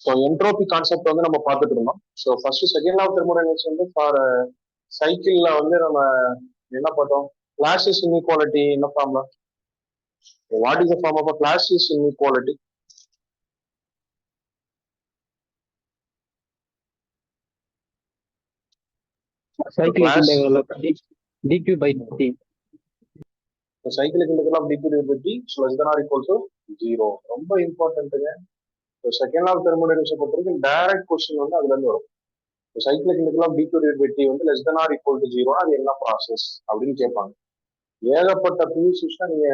So entropy concept வந்து நம்ம பார்த்துட்டு இருந்தோம். So first second law of thermodynamics வந்து ஃபார் சைக்கிள்ல வந்து நம்ம என்ன பார்த்தோம்? கிளாஸஸ் இன்இக்வாலிட்டி என்ன ஃபார்ம்ல? What is the form of Clausius inequality? cyclic integral of dq by dt. So cyclic integral of dq by dt less than or equal to 0. ரொம்ப இம்பார்ட்டன்ட்டுங்க. ஸோ செகண்ட் லா ஆஃப் தெர்மோடைனமிக்ஸை பொறுத்த வரைக்கும் direct question வந்து அதுல இருந்து வரும். Cyclic integral of dq by dt வந்து less than or equal to 0 அது என்ன ப்ராசஸ் அப்படின்னு கேட்பாங்க. ஏகப்பட்ட பியூசிஸ்னா நீங்க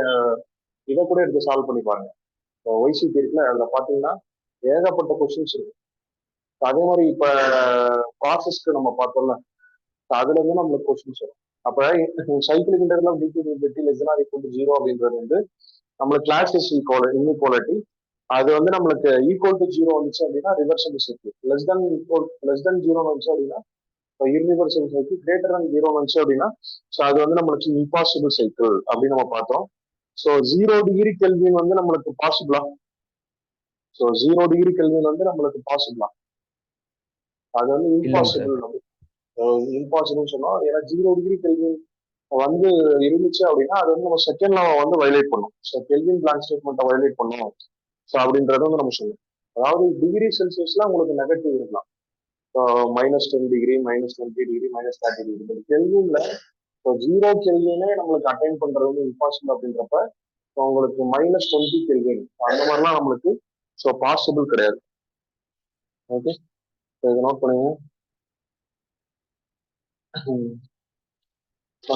இதை கூட எடுத்து சால்வ் பண்ணி பாருங்க. ஒய்சிபி இருக்குல்ல, அதுல பாத்தீங்கன்னா ஏகப்பட்ட கொஸ்டின்ஸ் இருக்கு. அதே மாதிரி இப்ப ப்ராசஸ்க்கு நம்ம பார்த்தோம்ல, அதுல இருந்து நம்மளுக்கு கொஸ்டின்ஸ் வரும். அப்ப cyclic integral of dq by dt less than or equal to 0 அப்படின்றது வந்து நம்மளுக்கு கிளாஸஸ் இன்இக்வாலிட்டி. அது வந்து நம்மளுக்கு ஈக்குவல் டு 0 வந்துச்சு அப்படின்னா ரிவர்சபிள் சைக்கிள், லெஸ் தென் 0 வந்துச்சு அப்படின்னா இர்ரிவர்சிபிள் சைக்கிள், கிரேட்டர் than 0 வந்துச்சு அப்படின்னா ஸோ அது வந்து நம்மளுக்கு இம்பாசிபிள் சைக்கிள் அப்படின்னு நம்ம பார்த்தோம். ஸோ 0 டிகிரி கெல்வின் வந்து நம்மளுக்கு பாசிபிளா? ஸோ 0 டிகிரி கெல்வின் வந்து நம்மளுக்கு பாசிபிளா? அது வந்து இம்பாசிபிள். இம்பாசிபிள் சொன்னோம். ஏன்னா 0 டிகிரி கெல்வின் வந்து இருந்துச்சு அப்படின்னா அது வந்து நம்ம செகண்ட் லாவை வந்து வயலேட் பண்ணும். ஸோ கெல்வின் பிளாங்க் ஸ்டேட்மெண்ட்டை வயலேட் பண்ணும். ஸோ அப்படின்றத வந்து நம்ம சொல்லுவோம். அதாவது டிகிரி செல்சியஸ்ல உங்களுக்கு நெகட்டிவ் இருக்கலாம். -10 டிகிரி, -20 டிகிரி, -30 டிகிரி. பட் கெல்வின்ல இப்போ 0 கெல்வினே நம்மளுக்கு அட்டைன் பண்றது வந்து இம்பாசிபிள் அப்படின்றப்ப உங்களுக்கு -20 கெல்வின் அந்த மாதிரிலாம் நம்மளுக்கு ஸோ பாசிபிள் கிடையாது. ஓகே, இதை நோட் பண்ணுங்க.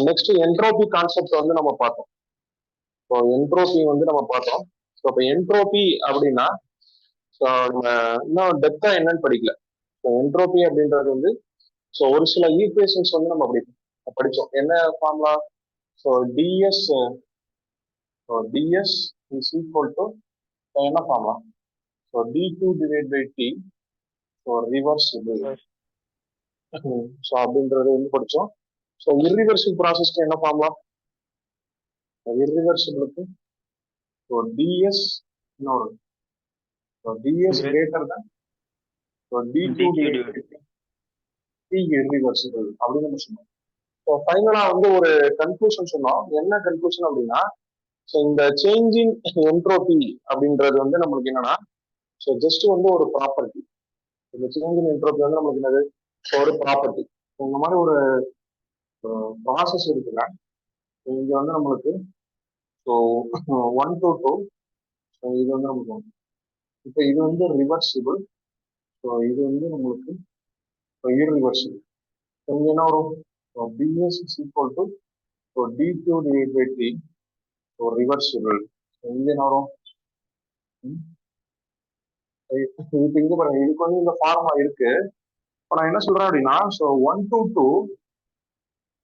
நெக்ஸ்ட் என்ட்ரோபி கான்செப்ட் வந்து நம்ம பார்த்தோம். ஸோ என்ட்ரோபி வந்து நம்ம பார்த்தோம். ஸோ இப்போ என்ட்ரோபி அப்படின்னா ஸோ நம்ம இன்னும் டெப்தா என்னன்னு படிக்கல. ஸோ என்ட்ரோபி அப்படின்றது வந்து ஸோ ஒரு சில ஈக்குவேஷன்ஸ் வந்து நம்ம அப்படி படித்தோம். என்ன formula? So DS is equal to என்ன formula? So d2 divide by T so reversible. So அப்படின்றது வந்து படித்தோம். ஸோ இர்ரிவர்சிபிள் ப்ராசஸ்க்கு என்ன ஃபார்முலா? இர்ரிவர்சிபிளுக்கு ஸோ டிஎஸ் இன்னொரு டிஎஸ் கிரேட்டர் தான் d2 divide by T irreversible அப்படின்னு நம்ம சொன்னோம். ஸோ ஃபைனலா வந்து ஒரு கன்க்ளூஷன் சொன்னோம். என்ன கன்க்ளூஷன் அப்படின்னா ஸோ இந்த சேஞ்சிங் என்ட்ரோபி அப்படின்றது வந்து நம்மளுக்கு என்னன்னா ஸோ ஜஸ்ட் வந்து ஒரு ப்ராப்பர்ட்டி. இந்த சேஞ்சிங் என்ட்ரோபி வந்து நம்மளுக்கு என்னது? ஒரு ப்ராப்பர்ட்டி. இந்த மாதிரி ஒரு ப்ராசஸ் இருக்குல்ல, இங்க வந்து நம்மளுக்கு ஸோ 1 to 2 ஸோ இது வந்து நமக்கு இப்போ இது வந்து ரிவர்சிபிள். ஸோ இது வந்து நம்மளுக்கு இர்ரிவர்சிபிள். இங்க என்ன வரும்? PS is equal to d2 divide by T so reversible. இங்க என்ன வரும்? இப்போ இங்க பாருங்க, இதுக்கு வந்து இந்த ஃபார்மா இருக்கு. இப்போ நான் என்ன சொல்றேன் அப்படின்னா ஸோ 1 to 2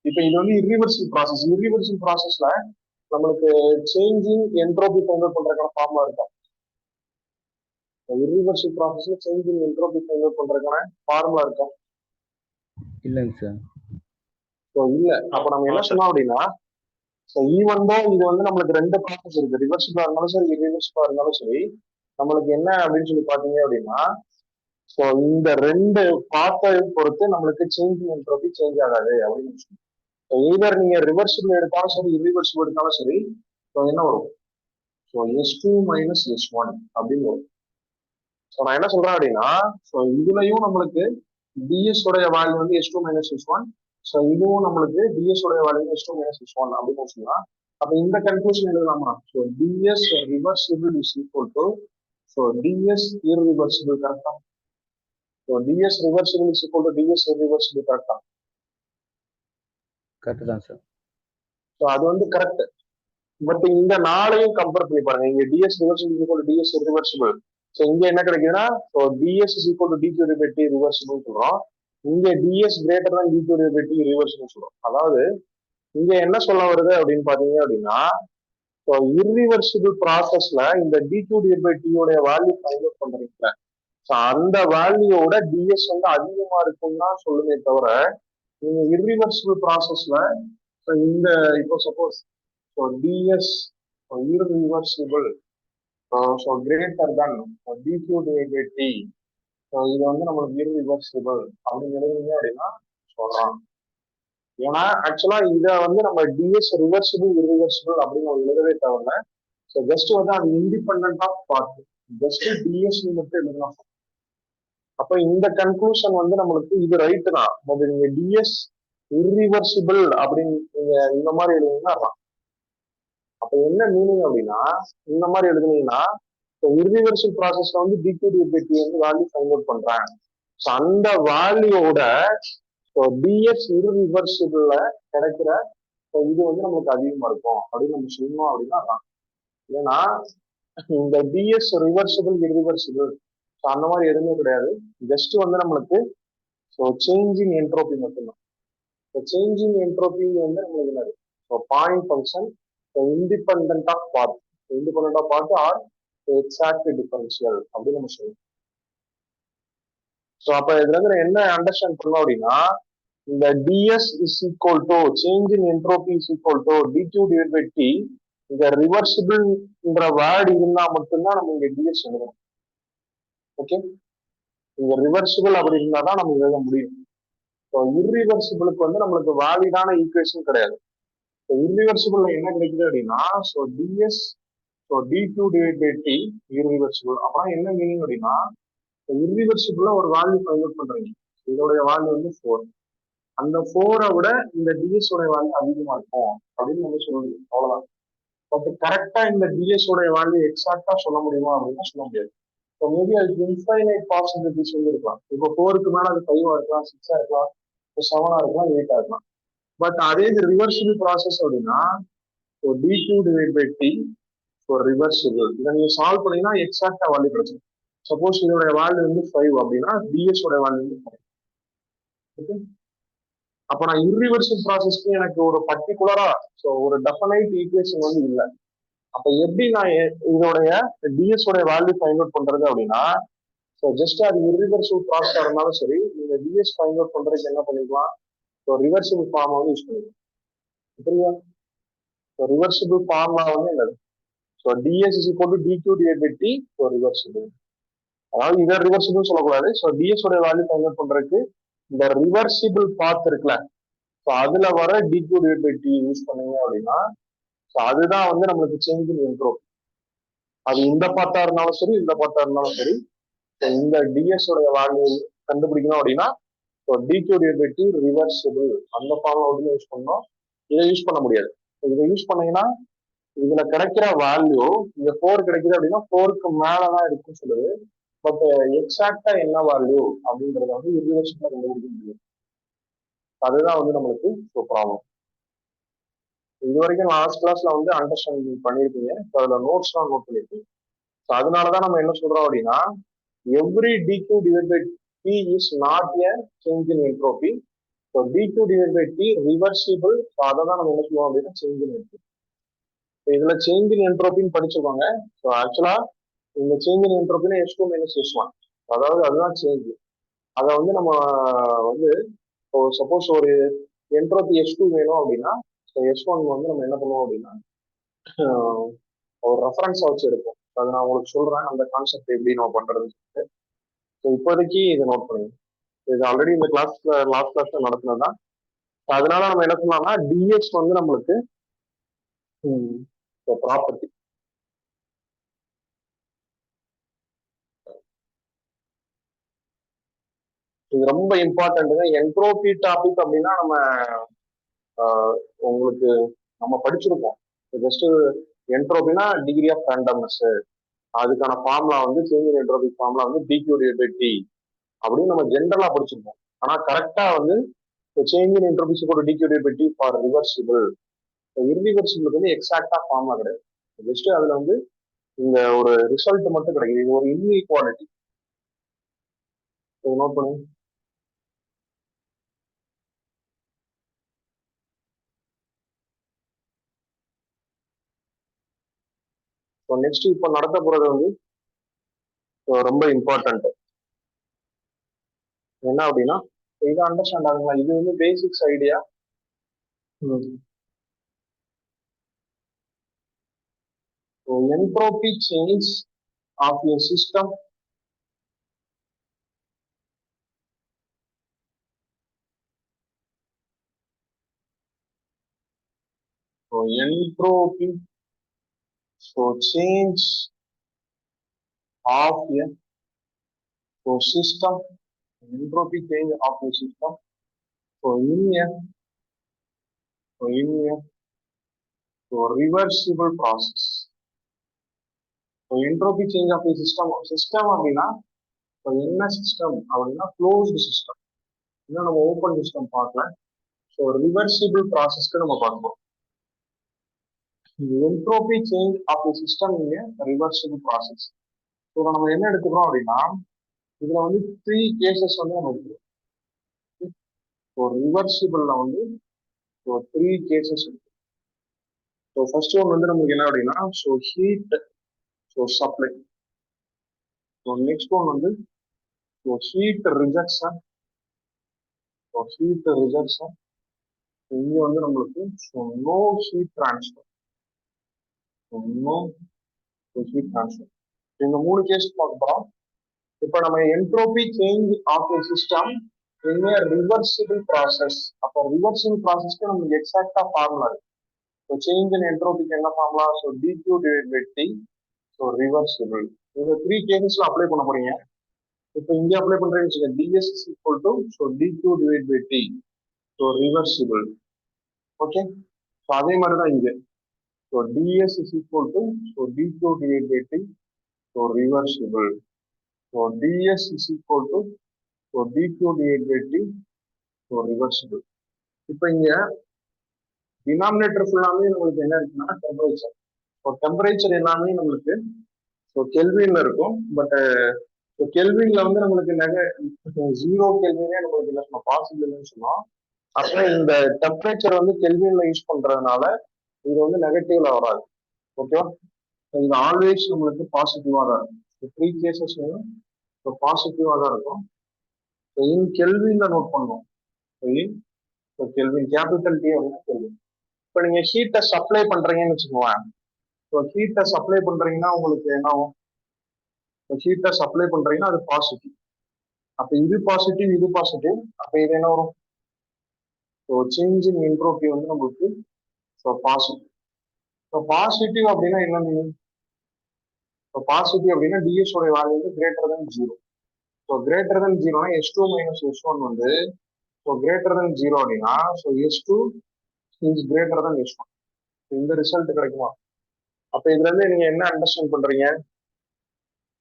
இப்போ இது வந்து இர்ரிவர்சிபிள் ப்ராசஸ். இர்ரிவர்சிபிள் ப்ராசஸ்ல நம்மளுக்கு சேஞ்சிங் என்ட்ரோபி ஃபைண்ட் அவுட் பண்றதுக்கான ஃபார்முலா இருக்கா? இர்ரிவர்சிபிள் ப்ராசஸ்ல சேஞ்சிங் என்ட்ரோபி ஃபைண்ட் அவுட் பண்றதுக்கான ஃபார்முலா இருக்கா? இல்லைங்க சார். ஸோ இல்ல. அப்ப நம்ம என்ன சொன்னோம் அப்படின்னா ஸோ ஈவன் தோ இது வந்து நம்மளுக்கு ரெண்டு ப்ராசஸ் இருக்கு, ரிவர்சிபிளா இருந்தாலும் சரி இர்ரிவர்சிபிளா இருந்தாலும் சரி, நம்மளுக்கு என்ன அப்படின்னு சொல்லி பாத்தீங்க அப்படின்னா ஸோ இந்த ரெண்டு பார்ட்டை பொறுத்து நம்மளுக்கு சேஞ்சிங் என்ட்ரோபி சேஞ்ச் ஆகாது அப்படின்னு சொல்லி. எய்தர் நீங்க ரிவர்சிபிள் எடுத்தாலும் சரி இர்ரிவர்சிபிள் எடுத்தாலும் சரி ஸோ என்ன வரும்? ஸோ S2 மைனஸ் S1 அப்படின்னு வரும். ஸோ நான் என்ன சொல்றேன் அப்படின்னா ஸோ இதுலயும் நம்மளுக்கு டிஎஸ் உடைய வேல்யூ வந்து S2 மைனஸ் S1. ஸோ இதுவும் நம்மளுக்கு டிஎஸ் உடைய வேல்யூ S2 மைனஸ் S1 அப்படின்னு சொல்லலாம். அப்ப இந்த கன்க்ளூஷன் எழுதலாமா? So dS reversible is equal to so dS irreversible. கரெக்டா? So dS reversible is equal to DS irreversible. கரெக்டா? கரெக்ட் தான் சார். ஸோ அது வந்து கரெக்ட். பட் இந்த நாளையும் கம்பேர் பண்ணி பாருங்க. இங்க DS reversible is equal to DS irreversible. So இங்க என்ன கிடைக்குதுன்னா so DS is equal to d2 by t reversible சொல்றோம். இங்க டிஎஸ் கிரேட்டர் தான் d2 by t ரிவர்சிபிள் சொல்றோம். அதாவது இங்க என்ன சொல்ல வருது அப்படின்னு பாத்தீங்க அப்படின்னா ஸோ இர்ரிவர்சிபிள் ப்ராசஸ்ல இந்த d2 by t உடைய வேல்யூ ஃபைண்ட் அவுட் பண்றீங்க. ஸோ அந்த வேல்யூவோட டிஎஸ் வந்து அதிகமா இருக்கும்னு தான் சொல்லுமே தவிர நீங்க இர்ரிவர்சிபிள் ப்ராசஸ்ல இந்த இப்போ suppose so dS irreversible so greater than dQ divide by T. So இது வந்து நம்மளுக்கு இர்ரிவர்சிபிள் அப்படின்னு எழுதுனீங்க அப்படின்னா சொல்றான். ஏன்னா ஆக்சுவலா இதை வந்து நம்ம டிஎஸ் ரிவர்சிபிள் இர்ரிவர்சிபிள் அப்படின்னு நம்ம எழுதவே தேவையில்ல. ஸோ ஜஸ்ட் வந்து அது independent of path, just DS மட்டும் எழுதலாம். அப்ப இந்த கன்க்ளூஷன் வந்து நம்மளுக்கு இது ரைட்டு தான். பட் நீங்க டிஎஸ் இர்ரிவர்சிபிள் அப்படின்னு நீங்க இந்த மாதிரி எழுதுனீங்கன்னா அப்ப என்ன மீனிங் அப்படின்னா இந்த மாதிரி எழுதுனீங்கன்னா இர்ரிவர்சிபிள் ப்ராசஸ்ல வந்து டிக்யூடிபிலிட்டி வந்து வேல்யூ ஃபைண்ட் அவுட் பண்றாங்க. ஸோ அந்த வேல்யூவோட டிஎஸ் இர்ரிவர்சிபிள்ல கிடைக்கிற இது வந்து நம்மளுக்கு அதிகமா இருக்கும் அப்படின்னு நம்ம சொல்லணும் அப்படின்னா அதான். ஏன்னா இந்த டிஎஸ் ரிவர்சிபிள் இர்ரிவர்சிபிள் அந்த மாதிரி எதுவுமே கிடையாது. ஜஸ்ட் வந்து நம்மளுக்கு சேஞ்ச் இன் என்ட்ரோபி மட்டும்தான். சேஞ்ச் இன் என்ட்ரோபி வந்து நம்மளுக்கு என்னது point function independent of path, independent of path or exact differential அப்படின்னு நம்ம சொல்லுவோம். ஸோ அப்ப இதுல இருந்து என்ன அண்டர்ஸ்டாண்ட் பண்ணோம் அப்படின்னா இந்த dS is equal to change in entropy is equal to dQ divide by T. இந்த ரிவர்சிபிள்ன்ற வேர்டு இருந்தா மட்டும்தான் நம்ம இங்க டிஎஸ் எழுதணும். ஓகே, இங்க ரிவர்சிபிள் அப்படி இருந்தா தான் நம்ம எழுத முடியும். ஸோ இர்ரிவர்சிபிளுக்கு வந்து நம்மளுக்கு வேலிடான ஈக்குவேஷன் கிடையாது. ஸோ இர்ரிவர்சிபிள்ல என்ன கிடைக்குது அப்படின்னா so dS so டிக்யூ divide by T irreversible. அப்புறம் என்ன மீனிங் அப்படின்னா இர்ரிவர்சிபிளா ஒரு வேல்யூ ஃபைண்ட் அவுட் பண்றீங்க. இதோடைய வேல்யூ வந்து 4. அந்த 4 விட இந்த டிஎஸ் உடைய வேல்யூ அதிகமா இருக்கும் அப்படின்னு நம்ம சொல்லுவோம். அவ்வளவுதான். பட் கரெக்டா இந்த டிஎஸ் உடைய வேல்யூ எக்ஸாக்டா சொல்ல முடியுமா அப்படின்னா சொல்ல முடியாது. ஸோ மேபி அதுக்கு இன்ஃபைனைட் பாசிபிலிட்டிஸ் வந்து இருக்கலாம். இப்போ 4க்கு மேல அது 5 இருக்கலாம், 6 இருக்கலாம், 7 இருக்கலாம், 8 இருக்கலாம். பட் அதே இது ரிவர்சிபிள் ப்ராசஸ் அப்படின்னா டிக்யூ டிவைட் பை டி ரிவர்சிபிள். இதை நீங்க சால்வ் பண்ணீங்கன்னா எக்ஸாக்டா வேல்யூ கிடைச்சிடும். சப்போஸ் இதோட வேல்யூ வந்து 5 அப்படின்னா டிஎஸ் உடைய வேல்யூ வந்து 5. ஓகே, அப்ப நான் இர்ரிவர்சிபிள் ப்ராசஸ்க்கு எனக்கு ஒரு பர்டிகுலரா ஒரு டெஃபனைட் ஈக்குவேஷன் வந்து இல்லை. அப்ப எப்படி நான் இதோடைய டிஎஸ் உடைய வேல்யூ ஃபைண்ட் அவுட் பண்றது அப்படின்னா ஜஸ்ட் அது இர்ரிவர்சிபிள் ப்ராசஸா இருந்தாலும் சரி, நீங்க டிஎஸ் ஃபைண்ட் அவுட் பண்றதுக்கு என்ன பண்ணிக்கலாம், ரிவர்சிபிள் ஃபார்ம் வந்து யூஸ் பண்ணிக்கலாம். புரியுதா? ரிவர்சிபிள் ஃபார்ம்ல வந்து என்னது dS is equal to dQ divide by T reversible. அதாவது இதை ரிவர்சிபிள் சொல்லக்கூடாது. டிஎஸ் உடைய வேல்யூ ஃபைண்ட் அவுட் பண்றதுக்கு இந்த ரிவர்சிபிள் பாத் இருக்குல்ல, அதுல வர டிக்யூ டிவைட் பை டி யூஸ் பண்ணீங்க அப்படின்னா அதுதான் வந்து நம்மளுக்கு சேஞ்ச் இன் என்ட்ரோபி. அது இந்த பாத்தா இருந்தாலும் சரி, இந்த பாத்தா இருந்தாலும் சரி, இந்த டிஎஸ் உடைய வேல்யூ கண்டுபிடிக்கணும் அப்படின்னா டிக்யூ டிவைட் பை டி ரிவர்சிபிள் அந்த ஃபார்ம் வந்து யூஸ் பண்ணோம். இதை யூஸ் பண்ண முடியாது. இதை யூஸ் பண்ணீங்கன்னா இதுல கிடைக்கிற வேல்யூ இங்க 4 கிடைக்குது அப்படின்னா 4க்கு மேலதான் இருக்குன்னு சொல்லுது. பட் எக்ஸாக்டா என்ன வேல்யூ அப்படின்றத வந்து இர்ரிவர்சிபிளா கண்டுபிடிக்க முடியும். அதுதான் வந்து நம்மளுக்கு ப்ராப்ளம். இது வரைக்கும் லாஸ்ட் கிளாஸ்ல வந்து அண்டர்ஸ்டாண்ட் பண்ணிருப்பீங்க. அதுல நோட்ஸ் தான் நோட் பண்ணிருப்பீங்க. அதனாலதான் நம்ம என்ன சொல்றோம் அப்படின்னா every dQ divide by T is not a change in entropy. DQ divide by T reversible. அதை தான் நம்ம என்ன சொல்லுவோம் அப்படின்னா சேஞ்ச் இன் என்ட்ரோபி. இதுல சேஞ்ச் இன் என்ட்ரோபின்னு படிச்சிருவாங்க. ஆக்சுவலா இந்த change in என்ட்ரோபினா H2 minus H1, அதாவது அதுதான் சேஞ்ச். அதை வந்து நம்ம வந்து சப்போஸ் ஒரு என்ட்ரோபி H2 வேணும் அப்படின்னா H1 வந்து நம்ம என்ன பண்ணுவோம் அப்படின்னா ஒரு ரெஃபரன்ஸா வச்சு எடுப்போம். அதை நான் உங்களுக்கு சொல்றேன் அந்த கான்செப்ட் எப்படி நம்ம பண்றதுன்னு சொல்லிட்டு. இப்போதைக்கு இதை நோட் பண்ணுங்க. இது ஆல்ரெடி இந்த கிளாஸ்ல லாஸ்ட் கிளாஸ்ல நடத்தினதுதான். அதனால நம்ம என்ன பண்ணலாம்னா டிஎஸ் வந்து நம்மளுக்கு ப்ராப்பர்ட்டி. இது ரொம்ப இம்பார்ட்டன்ட்டுங்க. என்ட்ரோபி டாபிக் அப்படின்னா நம்ம உங்களுக்கு நம்ம படிச்சிருப்போம். ஜஸ்ட் என்ட்ரோபினா டிகிரி ஆஃப் ரேண்டம்னஸ், அதுக்கான ஃபார்முலா வந்து சேஞ்ச் இன் என்ட்ரோபி ஃபார்முலா வந்து டிக்யூ டிவைட் பை டி அப்படின்னு நம்ம ஜென்ரலா படிச்சிருப்போம். ஆனா கரெக்டா வந்து change in entropy equal to dQ divide by T for reversible. இர்ரிவர்சிபிளுக்கு வந்து எக்ஸாக்டா ஃபார்முலா கிடையாது. ஜஸ்ட் அதுல வந்து இந்த ஒரு ரிசல்ட் மட்டும் கிடைக்குது. இது ஒரு இன்இக்வாலிட்டி. நோட் பண்ணுங்க. நெக்ஸ்ட் இப்ப நடத்த போறது வந்து ரொம்ப இம்பார்ட்டன்ட். என்ன அப்படின்னா இதை அண்டர்ஸ்டாண்ட் ஆகுங்களா? இது வந்து basics idea. So entropy change of a system. So entropy, so change of a system, entropy change of a system. So in a reversible process. So entropy change of a system அப்படின்னா என்ன system அப்படின்னா closed system. இன்னும் நம்ம open system பார்க்கல. So reversible ப்ராசஸ்க்கு நம்ம பார்ப்போம். Entropy change of the system reversible process. So நம்ம என்ன எடுத்துக்கிறோம் அப்படின்னா இதுல வந்து 3 கேசஸ் வந்து நம்ம எடுத்துக்கிறோம். ஸோ ரிவர்சிபிள்ல வந்து 3 கேசஸ் இருக்கு. ஸோ ஃபர்ஸ்ட் ஒன் வந்து நமக்கு என்ன அப்படின்னா so heat supply. So next one வந்து ஹீட் ரிஜெக்ஷன். இங்க வந்து நம்மளுக்கு நோ ஹீட் டிரான்ஸ்ஃபர். இந்த 3 கேஸ் பார்க்க போறோம். இப்ப நம்ம entropy change of a system in a reversible process. அப்போ ரிவர்சிபிள் ப்ராசஸ்க்கு நமக்கு எக்ஸாக்டா ஃபார்முலா இருக்கு. ஸோ சேஞ்ச் இன் என்ட்ரோபிக்கு என்ன formula? So dq divide by t. So reversible. இந்த 3 கேசஸ்ல அப்ளை பண்ண போறீங்க. இப்போ இங்க அப்ளை பண்றேன்னு வச்சுக்கோங்க. ds is equal to so dq divided by t. So reversible. Okay. So அதே மாதிரி தான் இங்க. So ds is equal to so dq divided by t. So reversible. So ds is equal to so dq divided by t. So reversible. இப்போ இங்க denominator ஃபுல்லாமே நம்மளுக்கு என்ன இருக்குன்னா டெம்பரேச்சர். ஸோ டெம்பரேச்சர் எல்லாமே நம்மளுக்கு ஸோ கெல்வின்ல இருக்கும். பட் கெல்வின்ல வந்து நம்மளுக்கு 0 கெல்வினே நம்மளுக்கு என்ன சொன்னோம் பாசிபிள்னு சொன்னோம். அப்ப இந்த டெம்பரேச்சர் வந்து கெல்வின்ல யூஸ் பண்றதுனால இது வந்து நெகட்டிவ்ல வராது. ஓகேவா? இது ஆல்வேஸ் நம்மளுக்கு பாசிட்டிவா தான் இருக்கும். 3 கேசஸ்லயும் பாசிட்டிவா தான் இருக்கும். இன் கெல்வின்ல நோட் பண்ணுவோம். கெல்வின் கேபிட்டல் டி அப்படின்னா கெல்வின். இப்போ நீங்க ஹீட்டை சப்ளை பண்றீங்கன்னு வச்சுக்கோங்க. ஸோ ஹீட்டை சப்ளை பண்றீங்கன்னா உங்களுக்கு என்ன ஆகும்? ஹீட்டை சப்ளை பண்றீங்கன்னா அது பாசிட்டிவ். அப்ப இது பாசிட்டிவ், இது பாசிட்டிவ். அப்ப இது என்ன வரும்? ஸோ சேஞ்ச் இன் என்ட்ரோபி வந்து நம்மளுக்கு பாசிட்டிவ். ஸோ பாசிட்டிவ் அப்படின்னா என்ன மீனிங்? ஸோ பாசிட்டிவ் அப்படின்னா டிஎஸ் உடைய வேல்யூ வந்து greater than 0. So greater than 0னா S2 மைனஸ் S1 வந்து ஸோ கிரேட்டர் தென் 0 அப்படின்னா so S2 is greater than S1. இந்த ரிசல்ட் கிடைக்குமா? அப்ப இதுல இருந்து நீங்க என்ன அண்டர்ஸ்டாண்ட் பண்றீங்க?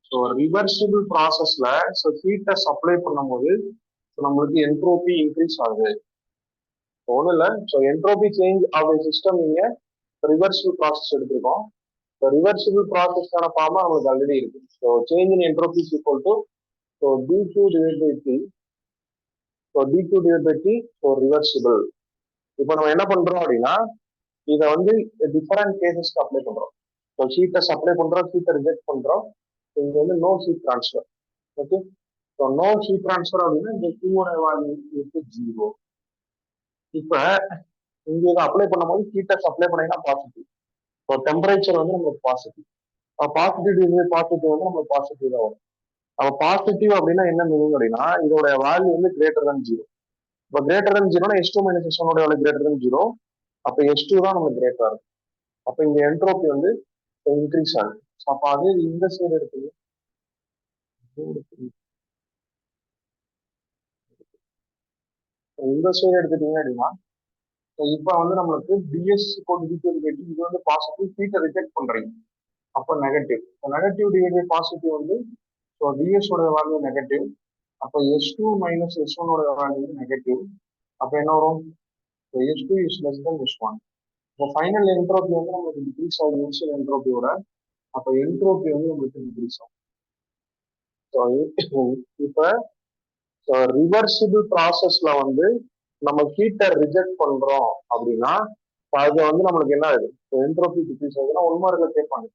ஸோ ரிவர்சிபிள் ப்ராசஸ்ல ஸோ ஹீட்டை சப்ளை பண்ணும்போது நம்மளுக்கு என்ட்ரோபி இன்க்ரீஸ் ஆகுது. ஒன்றும் இல்லை. So entropy change of system நீங்க ரிவர்சிபிள் ப்ராசஸ் எடுத்திருக்கோம். ஸோ ரிவர்சிபிள் ப்ராசஸ்க்கான ஃபார்மா நம்மளுக்கு ஆல்ரெடி இருக்கு. So change in entropy is equal to so dq divide by t. So dq divide by t. So reversible. இப்போ நம்ம என்ன பண்றோம் அப்படின்னா இதை வந்து டிஃபரெண்ட் கேசஸ்க்கு அப்ளை பண்றோம். ஸோ ஹீட்டை சப்ளை பண்றோம், ஹீட்டை ரிஜெக்ட் பண்றோம். இங்க வந்து no heat transfer. Okay. So no heat transfer அப்படின்னா இந்த Qவோட வேல்யூ 0. இப்ப இங்க இதை அப்ளை பண்ணும்போது ஹீட்டை சப்ளை பண்ணீங்கன்னா பாசிட்டிவ். ஸோ டெம்பரேச்சர் வந்து நம்மளுக்கு பாசிட்டிவ். பாசிட்டிவ் வந்து நம்மளுக்கு பாசிட்டிவ் தான் வரும். அப்ப பாசிட்டிவ் அப்படின்னா என்ன மீனிங் அப்படின்னா இதோட வேல்யூ வந்து கிரேட்டர் தென் 0. இப்போ கிரேட்டர் தென் 0னா S2 minus S1 value greater than 0. அப்ப S2 தான் நமக்கு கிரேட்டரா இருக்கும். அப்ப இங்க என்ட்ரோபி வந்து இன்க்ரீஸ் ஆகுது. அப்ப அதே இந்த சைடு இருக்குது. இந்த சைடு எடுத்துட்டீங்க அப்படின்னா இப்ப வந்து நம்மளுக்கு டிஎஸ் இது வந்து பாசிட்டிவ், ஹீட்டை ரிஜெக்ட் பண்றீங்க. அப்போ negative. Negative divide by positive வந்து ஸோ டிஎஸ் உடைய வேல்யூ நெகட்டிவ். அப்போ S2 மைனஸ் S1 உடைய வேல்யூ நெகட்டிவ். அப்போ என்ன வரும்? S2 is less than S1. இப்போ ஃபைனல் என்ட்ரோபி வந்து நம்மளுக்கு டிக்ரீஸ் ஆகும் இனிஷியல் என்ட்ரோபியோட. அப்போ என்ட்ரோபி வந்து நம்மளுக்கு டிக்ரீஸ் ஆகும். ஸோ இப்போ ரிவர்சிபிள் ப்ராசஸ்ல வந்து நம்ம ஹீட்டை ரிஜெக்ட் பண்றோம் அப்படின்னா அது வந்து நம்மளுக்கு என்ன ஆகுது? என்ட்ரோபி டிக்ரீஸ் ஆகுதுன்னா 1 மார்க்ல கேட்பாங்க.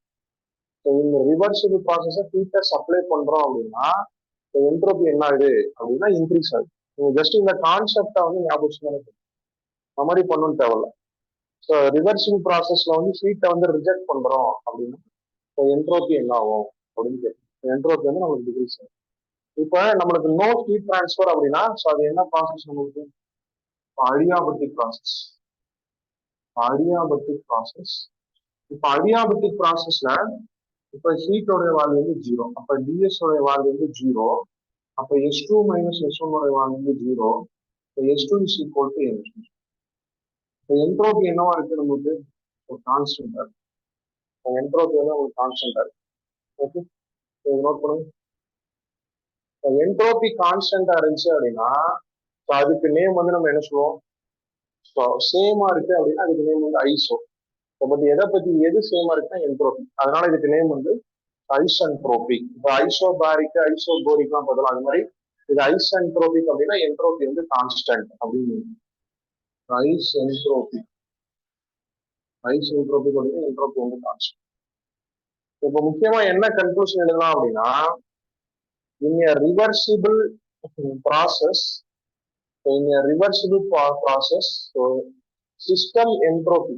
ஸோ இந்த ரிவர்சிபிள் ப்ராசஸை ஹீட்டை சப்ளை பண்றோம் அப்படின்னா என்ட்ரோபி என்ன ஆகுது அப்படின்னா இன்க்ரீஸ் ஆகுது. நீங்க ஜஸ்ட் இந்த கான்செப்டை வந்து ஞாபகம் அந்த மாதிரி பண்ணணும்னு தேவையில்ல. ஸோ ரிவர்சிபிள் ப்ராசஸ்ல வந்து ஹீட்டை வந்து ரிஜெக்ட் பண்றோம் அப்படின்னா இப்போ என்ட்ரோபி என்ன ஆகும் அப்படின்னு கேட்கும். என்ட்ரோபி வந்து நமக்கு டிகிரீஸ் ஆகும். இப்போ நம்மளுக்கு நோ ஹீட் டிரான்ஸ்ஃபர் அப்படின்னா ஸோ அது என்ன ப்ராசஸ் நம்மளுக்கு? அடியாபட்டிக் ப்ராசஸ். அடியாபட்டிக் ப்ராசஸ். இப்போ அடியாபட்டிக் ப்ராசஸ்ல இப்போ ஹீட்டோடைய வேல்யூ வந்து 0. அப்போ டிஎஸ் உடைய வேல்யூ வந்து 0. அப்போ S2 மைனஸ் S1 உடைய வேல்யூ வந்து 0. இப்போ S2 is equal to M2. இப்போ என்ட்ரோபி என்னவா இருக்கு நமக்கு? ஒரு கான்ஸ்டன்டா இருக்கு. என்ட்ரோபி வந்து உங்களுக்கு கான்ஸ்டன்டா இருக்கு. ஓகே, நோட் பண்ணுங்க. என்ட்ரோபி கான்ஸ்டன்டா இருந்துச்சு அப்படின்னா அதுக்கு நேம் வந்து நம்ம என்ன சொல்லுவோம்? சேமா இருக்கு அப்படின்னா அதுக்கு நேம் வந்து ஐசோ. பட் எதை பத்தி எது சேமா இருக்குன்னா என்ட்ரோபி. அதனால இதுக்கு நேம் வந்து ஐசென்ட்ரோபிக். இப்போ ஐசோபாரிக் ஐசோபோரிக்லாம் பார்த்தலாம். அது மாதிரி இது ஐசென்ட்ரோபிக் அப்படின்னா என்ட்ரோபி வந்து கான்ஸ்டன்ட் அப்படின்னு. ஐசென்ட்ரோபிக் ஐசென்ட்ரோபிக் அப்படின்னா என்ட்ரோபி வந்து கான்ஸ்டன்ட். இப்போ முக்கியமா என்ன கன்க்ளூஷன் எழுதலாம் அப்படின்னா in a reversible process, in a reversible process, so system entropy.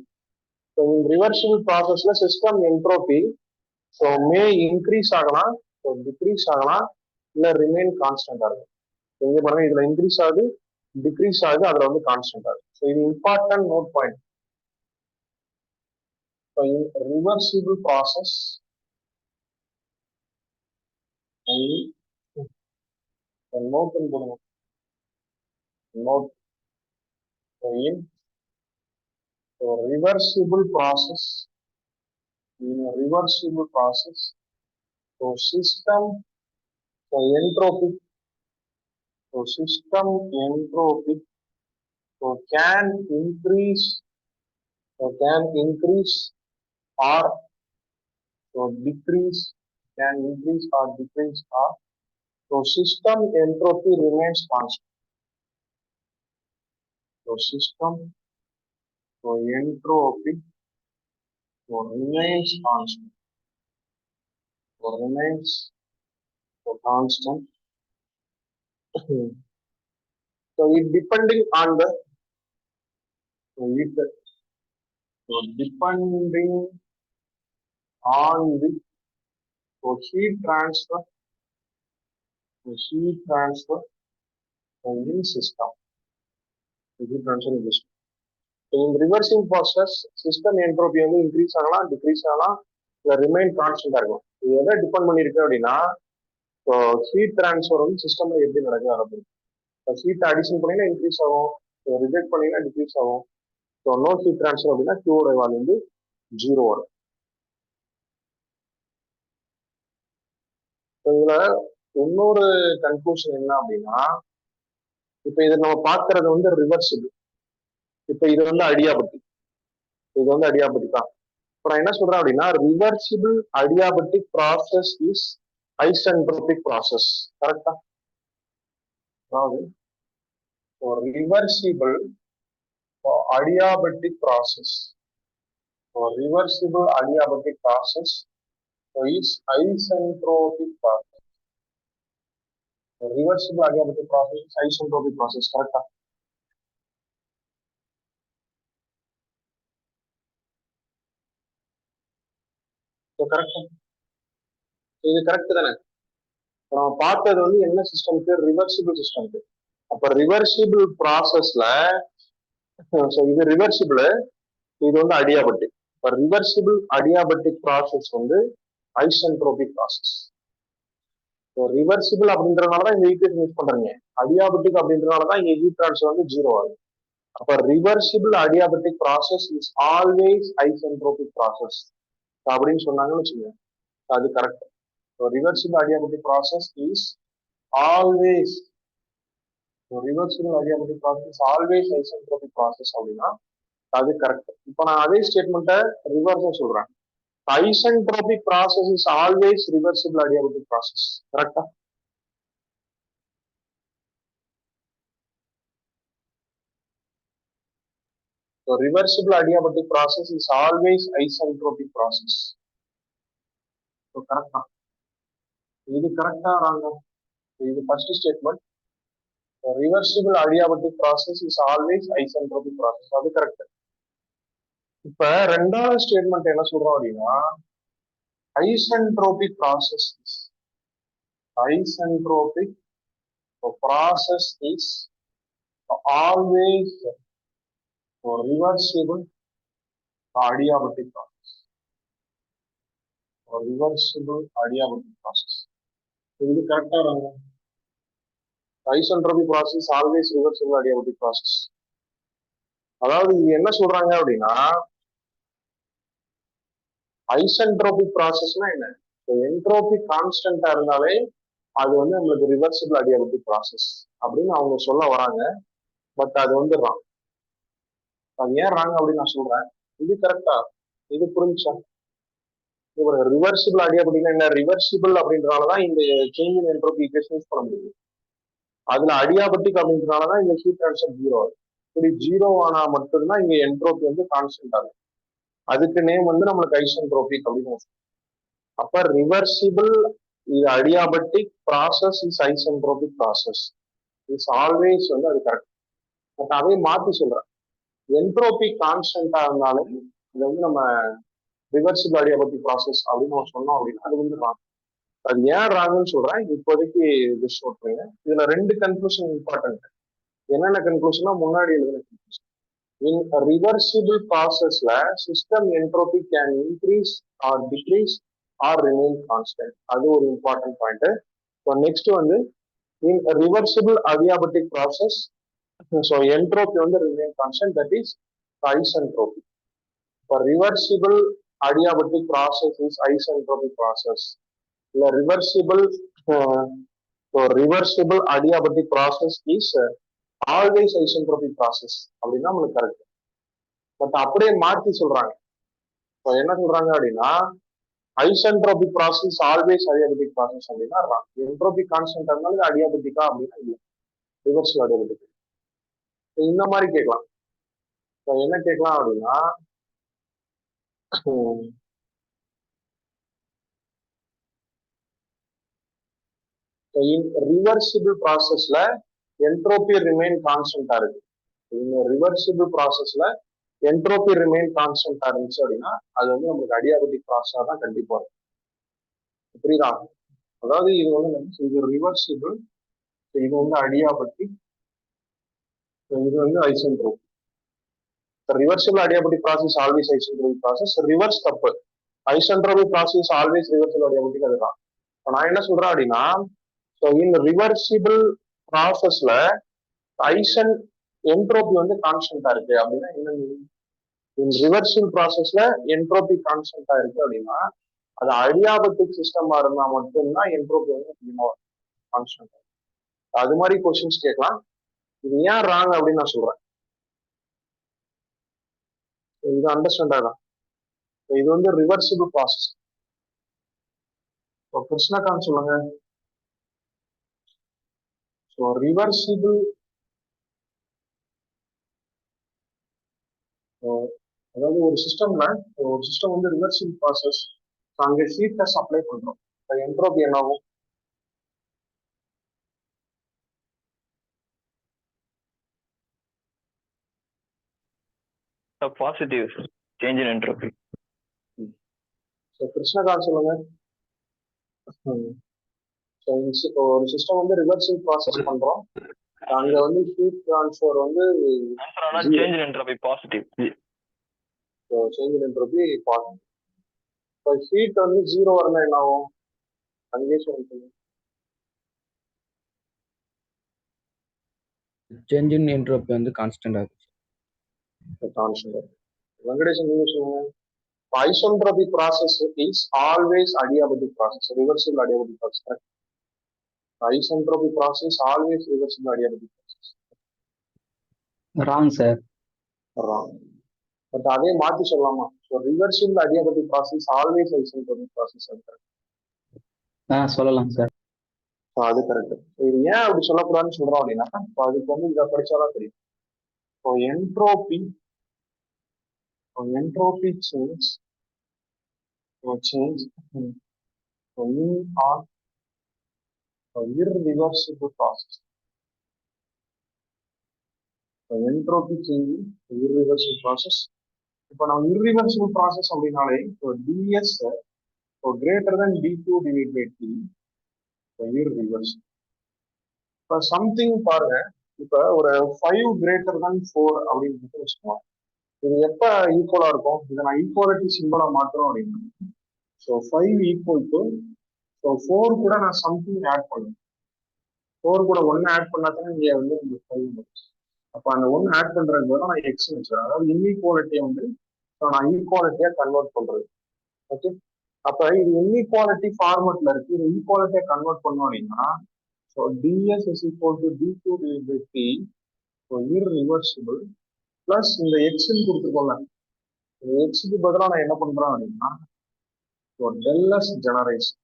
So in reversible process, system entropy so may increase ஆகலாம், so decrease ஆகலாம், இல்ல remain constant ஆகும். இங்க பாருங்க இதுல increase ஆகுது, decrease ஆகுது, அதுல வந்து constant ஆகுது. So இது important note point. So in reversible process, note போடுங்க. Note in so reversible process, in a reversible process, so system so entropy, so system entropy so can increase or so decrease, can increase or decrease or so system entropy remains constant. So system so entropy so remains constant. So remains so constant. So it depending on the so it so depending on the so heat transfer in system. Heat transfer in system. So in reversing process, system entropy வந்து increase ஆகலாம், decrease ஆகலாம், இல்ல remain constant இருக்கும். இது எதை depend பண்ணிருக்கு அப்படின்னா so heat transfer வந்து சிஸ்டம்ல எப்படி நடக்குது அப்படின்னு. ஹீட் அடிஷன் பண்ணீங்கன்னா இன்க்ரீஸ் ஆகும், ரிஜெக்ட் பண்ணீங்கன்னா டிக்ரீஸ் ஆகும். ஸோ நோ ஹீட் டிரான்ஸ்ஃபர் அப்படின்னா கியூவோட வேல்யூ வந்து 0 வரும். இதுல இன்னொரு கன்க்ளூஷன் என்ன அப்படின்னா இப்ப இதை நம்ம பாக்குறது வந்து ரிவர்சிபிள். இப்ப இது வந்து அடியாபட்டிக், இது வந்து அடியாபட்டிக் தான். இப்ப நான் என்ன சொல்றேன் அப்படின்னா reversible adiabatic process is isentropic process. கரெக்டா? அதாவது reversible adiabatic process, or reversible adiabatic process is isentropic process. The reversible adiabatic process is isentropic process. Correct? So correct. இது கரெக்ட் தானே? நம்ம பார்த்தது வந்து என்ன சிஸ்டம்க்கு? ரிவர்சிபிள் சிஸ்டம்க்கு. அப்ப ரிவர்சிபிள் ப்ராசஸ்ல இது ரிவர்சிபிள், இது வந்து அடியாபட்டிக். இப்ப ரிவர்சிபிள் அடியாபட்டிக் ப்ராசஸ் வந்து ஐசென்ட்ரோபிக் ப்ராசஸ். ரிவர்சிபிள் அப்படின்றதுனாலதான் இந்த ஈக்குவேஷன் யூஸ் பண்றீங்க. அடியாபட்டிக் அப்படின்றதுனாலதான் இங்க ஹீட் டிரான்ஸ்ஃபர் வந்து 0 ஆகுது. அப்ப reversible adiabatic process is always isentropic process அப்படின்னு சொன்னாங்கன்னு வச்சுக்கோங்க, அது correct. Reversible adiabatic process is always reversible adiabatic process always isentropic process அப்படின்னா அது கரெக்ட். இப்ப நான் அதே ஸ்டேட்மெண்ட்டை ரிவர்ஸா சொல்றேன். Isentropic process is always reversible adiabatic process. கரெக்டா? So reversible adiabatic process is always isentropic process. So correct. இது கரெக்டா ராங்கா? இது first statement. Reversible adiabatic process is always isentropic process. அது கரெக்ட். இப்ப ரெண்டாவது ஸ்டேட்மெண்ட் என்ன சொல்றோம் அப்படின்னா Isentropic processes. Isentropic process is always reversible adiabatic process. Reversible adiabatic process. இது கரெக்டா வராங்க. Isentropic process is always reversible adiabatic process. அதாவது இது என்ன சொல்றாங்க அப்படின்னா ஐசென்ட்ரோபிக் ப்ராசஸ்னா என்ன? என்ட்ரோபிக் கான்ஸ்டன்டா இருந்தாலே அது வந்து நம்மளுக்கு ரிவர்சிபிள் அடியாபட்டிக் ப்ராசஸ் அப்படின்னு அவங்க சொல்ல வராங்க. பட் அது வந்து ராங். அது ஏன் ராங் அப்படின்னு நான் சொல்றேன். இது கரெக்டா? இது புரிஞ்சா? ஒரு ரிவர்சிபிள் அடியாபட்டிக்னா என்ன? ரிவர்சிபிள் அப்படின்றனாலதான் இந்த change in entropy equation use பண்ண முடியுது. அதுல அடியாபட்டிக் அப்படின்றனாலதான் இந்த ஹீட் ட்ரான்ஸ்ஃபர் ஜீரோ ஆகுது. இப்படி ஜீரோ ஆனா மட்டும்தான் இங்க என்ட்ரோபி வந்து கான்ஸ்டன்ட் ஆகும். அதுக்கு நேம் வந்து நம்மளுக்கு ஐசென்ட்ரோபிக் அப்படின்னு. அப்ப ரிவர்சிபிள் இது adiabatic process is isentropic process is always வந்து அது கரெக்ட். பட் அதே மாத்தி சொல்றேன். என்ட்ரோபிக் கான்ஸ்டன்டா இருந்தாலும் இது வந்து நம்ம ரிவர்சிபிள் அடியாபட்டிக் ப்ராசஸ் அப்படின்னு நம்ம சொன்னோம் அப்படின்னா அது வந்து ராங். அது ஏன் ராங்குன்னு சொல்றேன். இப்போதைக்கு ஜஸ்ட் நோட் பண்ணுங்க. இதுல ரெண்டு கன்க்ளூஷன் இம்பார்ட்டன்ட். என்னென்ன கன்க்ளூஷனா முன்னாடி எழுதுன conclusion. In a reversible processல system entropy can increase or decrease or remain constant. அது ஒரு இம்பார்ட்டன்ட் பாயிண்ட். ஸோ நெக்ஸ்ட் வந்து in a reversible adiabatic process, so entropy வந்து remain constant, that is isentropy. For reversible adiabatic process is isentropic process. The reversible adiabatic process is always isentropic process அப்படின்னா நம்மளுக்கு correct. But அப்படியே மாற்றி சொல்றாங்க. என்ன சொல்றாங்க அப்படின்னா ஐசென்ட்ரோபிக் ப்ராசஸ் ஆல்வேஸ் அடியாபட்டிக் ப்ராசஸ் அப்படின்னா என்ட்ரோபிக் கான்ஸ்டன்ட் இருந்தாலும் அடியாபட்டிக்கா அப்படின்னா இல்லை, ரிவர்சல் அடியாபட்டிக். இந்த மாதிரி கேட்கலாம். என்ன கேட்கலாம் அப்படின்னா ரிவர்சிபிள் ப்ராசஸ்ல என்ட்ரோபி ரிமைன் கான்ஸ்டன்டா இருக்கு. ரிவர்சிபிள் ப்ராசஸ்ல என்ட்ரோபி ரிமைன் கான்ஸ்டன்டா இருந்துச்சு அப்படின்னா அது வந்து நமக்கு அடியாபட்டிக் ப்ராசஸா தான் கண்டிப்பா இருக்கும். புரியுதா? அதாவது இது வந்து இது ரிவர்சிபிள், இது வந்து அடியாபட்டிக், இது வந்து isentropic. Reversible adiabatic process always isentropic process. Reverse தப்பு. Isentropic process always reversible adiabatic அதுதான். நான் என்ன சொல்றேன் அப்படின்னா இந்த ரிவர்சிபிள் ப்ராசஸ்ல ஐசன் என்ட்ரோபி வந்து கான்ஸ்டன்டா இருக்கு அப்படின்னா என்ன? ரிவர்சிபிள் ப்ராசஸ்ல என்ட்ரோபி கான்ஸ்டன்டா இருக்கு அப்படின்னா அது அடியாபட்டிக் சிஸ்டமா இருந்தா மட்டும்தான் என்ட்ரோபி வந்து கான்ஸ்டன்டா. அது மாதிரி கொஸ்டின்ஸ் கேட்கலாம். இது ஏன் ராங் அப்படின்னு நான் சொல்றேன். இது அண்டர்ஸ்டாண்ட் ஆகலாம். இது வந்து ரிவர்சிபிள் ப்ராசஸ். கிருஷ்ணகாந்த் சொல்லுங்க. ரிவர்சிபிள் அதாவது ஒரு சிஸ்டம் வந்து ரிவர்சிபிள் ப்ராசஸ். அங்க ஹீட்டஸ் அப்ளை பண்றோம். என்ட்ரோபி என்ன ஆகும்? Positive change in entropy. Krishnakanth சொல்லுங்க. ஒரு சிஸ்டம் வந்து ரிவர்சிபிள் ப்ராசஸ் பண்றோம். அங்க வந்து ஹீட் ட்ரான்ஸ்ஃபர் வந்து change in entropy positive. Change in entropy positive. இப்போ ஹீட் வந்து ஜீரோ வரனா என்ன ஆகும்? அங்கே சொல்லுங்க. சேஞ்ச் இன் என்ட்ரோபி வந்து கான்ஸ்டன்ட் ஆகும். கான்ஸ்டன்ட். வெங்கடேஷன் நீங்க சொல்லுங்க. Isentropic process is always adiabatic process, reversible adiabatic process. Correct? Isentropic process always reversible adiabatic process. Wrong, sir. Wrong. But அதே மாத்தி சொல்லலாமா? reversible adiabatic process always isentropic process. சொல்லலாம் sir. அது correct. இது ஏன் அப்படி சொல்லக்கூடாதுன்னு சொல்றோம் அப்படின்னா அதுக்கு வந்து இதை படிச்சாதான் தெரியும். Entropy change irreversible process. Entropy change irreversible process. இப்போ நம்ம irreversible process அப்படின்னாலே ds so greater than d2 divide by t reverse. இப்போ சம்திங் பாருங்க, இப்போ ஒரு 5 கிரேட்டர் தென் 4 அப்படின்னு வச்சுக்கோங்க. இது எப்ப ஈக்குவலா இருக்கும்? இதை நான் ஈக்குவாலிட்டி சிம்பிளா மாத்துறோம் அப்படின்னா, ஸோ 5 ஈக்குவல் டு, ஸோ 4 கூட நான் சம்திங் ஆட் பண்ணுவேன். 4 கூட 1 ஆட் பண்ணா தான் இங்கே வந்து 5 வரும். அப்போ அந்த 1 ஆட் பண்றது போது நான் எக்ஸ் வச்சுறேன். அதாவது இன்இக்வாலிட்டியை வந்து நான் ஈக்குவாலிட்டியா கன்வெர்ட் பண்றது. ஓகே, அப்ப இது இன்இக்வாலிட்டி ஃபார்மட்ல இருக்கு. இது ஈக்குவாலிட்டியா கன்வெர்ட் பண்ணோம் அப்படின்னா, so DS is equal to d2 divide by t, so irreversible plus இந்த எக்ஸ்ன்னு கொடுத்துருக்கோம்ல, இந்த எக்ஸுக்கு பதிலாக நான் என்ன பண்றேன் அப்படின்னா, so del S generation.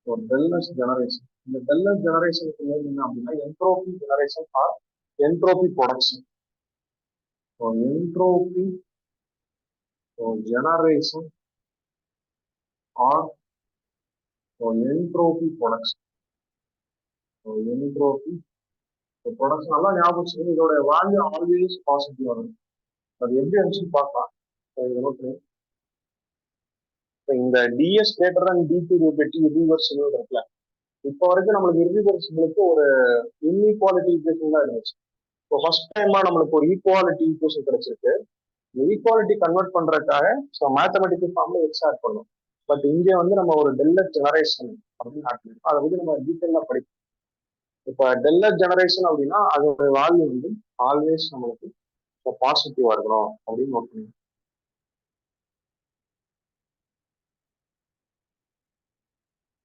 So del S generation, இந்த டெல்எஸ் ஜெனரேஷனுக்கு என்ன அப்படின்னா entropy generation or entropy production. So entropy generation or entropy production. Entropy production நல்லா ஞாபகம் வச்சுக்கணும். இதோட வேல்யூ ஆல்வேஸ் பாசிட்டிவ் வரும். அது எப்படி இருந்துச்சுன்னு பார்க்கலாம். இந்த டிஎஸ் கிரேட்டர் தென் d2 டிவைட் t இர்ரிவர்சிபிள் இருக்குல்ல, இப்போ வரைக்கும் நம்மளுக்கு இர்ரிவர்சிபிளுக்கு ஒரு இன்இக்வாலிட்டி ஈக்குவேஷன் தான் இருந்துச்சு. இப்போ ஃபர்ஸ்ட் டைமா நம்மளுக்கு ஒரு ஈக்குவாலிட்டி ஈக்குவேஷன் கிடைச்சிருக்கு. இந்த ஈக்குவாலிட்டி கன்வெர்ட் பண்றதுக்காக ஸோ மேத்தமெட்டிக்கல் ஃபார்ம்ல எக்ஸ் ஆட் பண்ணணும். பட் இங்கே வந்து நம்ம ஒரு டெல்எஸ் ஜெனரேஷன் அப்படின்னு ஆட் பண்ணிருக்கோம். அதை வந்து நம்ம டீட்டெயிலாக படிப்போம். இப்போ டெல்எஸ் ஜெனரேஷன் அப்படின்னா அதோட வேல்யூ வந்து ஆல்வேஸ் நம்மளுக்கு பாசிட்டிவா இருக்கணும் அப்படின்னு நோட் பண்ணுங்க.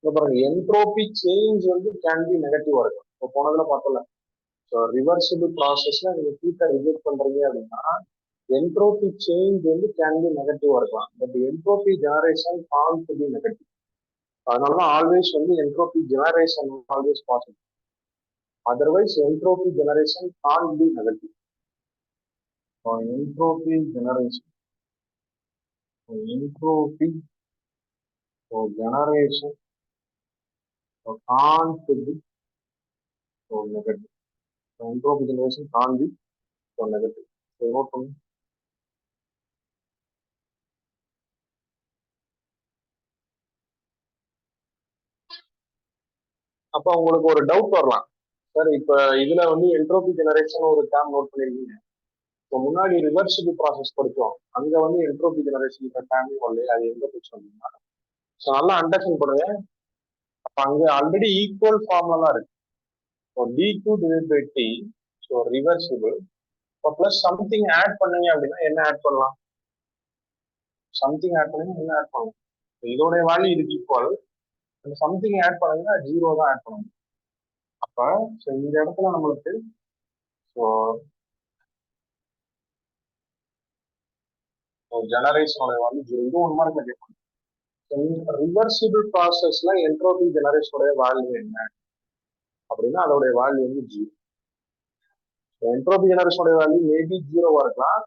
பாருங்க, என்ட்ரோபி சேஞ்ச் வந்து கேன் பி நெகட்டிவா இருக்கும். இப்போ போனதுல பார்த்தோம்ல, ஸோ ரிவர்சிபிள் ப்ராசஸ்ல நீங்க ஹீட்டை ரிஜெக்ட் பண்றீங்க அப்படின்னா என்ட்ரோபி சேஞ்ச் வந்து கேன் பி நெகட்டிவா இருக்கலாம். But entropy generation can't to be negative. அதனாலதான் ஆல்வேஸ் வந்து entropy generation always positive. Otherwise entropy generation can't be negative. Entropy generation generation can't be negative. Entropy generation can't be negative. So note பண்ணு. அப்ப உங்களுக்கு ஒரு doubt வரலாம், sir இப்ப இதுல வந்து என்ட்ரோபி ஜெனரேஷன் ஒரு டேர்ம் நோட் பண்ணிருக்கீங்க. இப்போ முன்னாடி ரிவர்சிபிள் ப்ராசஸ் படிச்சோம், அங்க வந்து என்ட்ரோபி ஜெனரேஷன் டேர்ம் வரல, அது எங்க போச்சு அப்படின்னா, ஸோ நல்லா அண்டர்ஸ்டாண்ட் பண்ணுங்க. அப்ப அங்க ஆல்ரெடி ஈக்குவல் ஃபார்ம்ல தான் இருக்கு. d2 divide by t, so reversible. இப்போ பிளஸ் சம்திங் ஆட் பண்ணீங்க அப்படின்னா என்ன ஆட் பண்ணலாம்? சம்திங் ஆட் பண்ணீங்க என்ன ஆட் பண்ணலாம்? இதோட வேல்யூ இதுக்கு ஈக்குவல். அந்த சம்திங் ஆட் பண்ணீங்கன்னா 0 தான் ஆட் பண்ணணும். அப்ப ஸோ இந்த இடத்துல நம்மளுக்கு ஸோ ஜெனரேஷனோட வேல்யூ 0. இது 1 மார்க்ல கேட்பாங்க. ரிவர்சிபிள் ப்ராசஸ்ல என்ட்ரோபி ஜெனரேஷனோட வேல்யூ என்ன அப்படின்னா அதோடைய வேல்யூ வந்து 0. என்ட்ரோபி ஜெனரேஷனோட வேல்யூ மேபி 0வா இருக்கலாம்,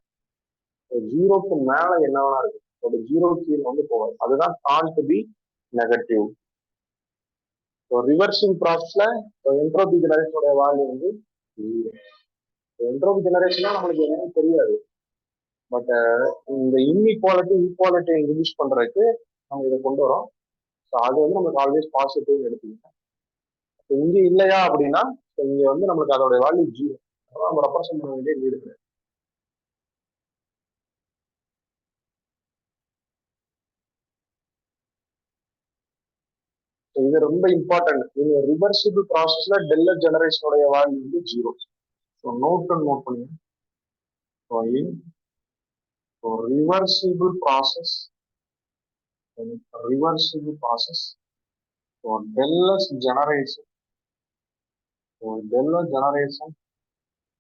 0க்கு மேல என்ன வேணா இருக்கு, ஒரு 0 கீழே வந்து போகாது. அதுதான் கான்ட் பி நெகட்டிவ். ரிவர்சிபிள் ப்ராசஸ்ல என்ட்ரோபி ஜெனரேஷனோட வேல்யூ வந்து 0. என்ட்ரோபி ஜெனரேஷனா நம்மளுக்கு என்னன்னு தெரியாது. பட் இந்த இன்இக்வாலிட்டி ஈக்குவாலிட்டியை இன்க்ரீஸ் பண்றதுக்கு நம்ம இதை கொண்டு வரோம். ஸோ அது வந்து நம்மளுக்கு ஆல்வேஸ் பாசிட்டிவ் எடுத்துக்கிட்டோம். இங்க இல்லையா அப்படின்னா இங்க வந்து நம்மளுக்கு அதோட வேல்யூ 0. நம்ம ரெப்ரசென்ட் பண்ண வேண்டிய நீடு கிடையாது. இது ரொம்ப இம்பார்ட்டன்ட். நீங்க ரிவர்சிபிள் ப்ராசஸ்ல டெல்எஸ் ஜெனரேஷனோட வேல்யூ வந்து 0. ஸோ நோட் பண்ணுங்க. Reversible process டெல்எஸ் generation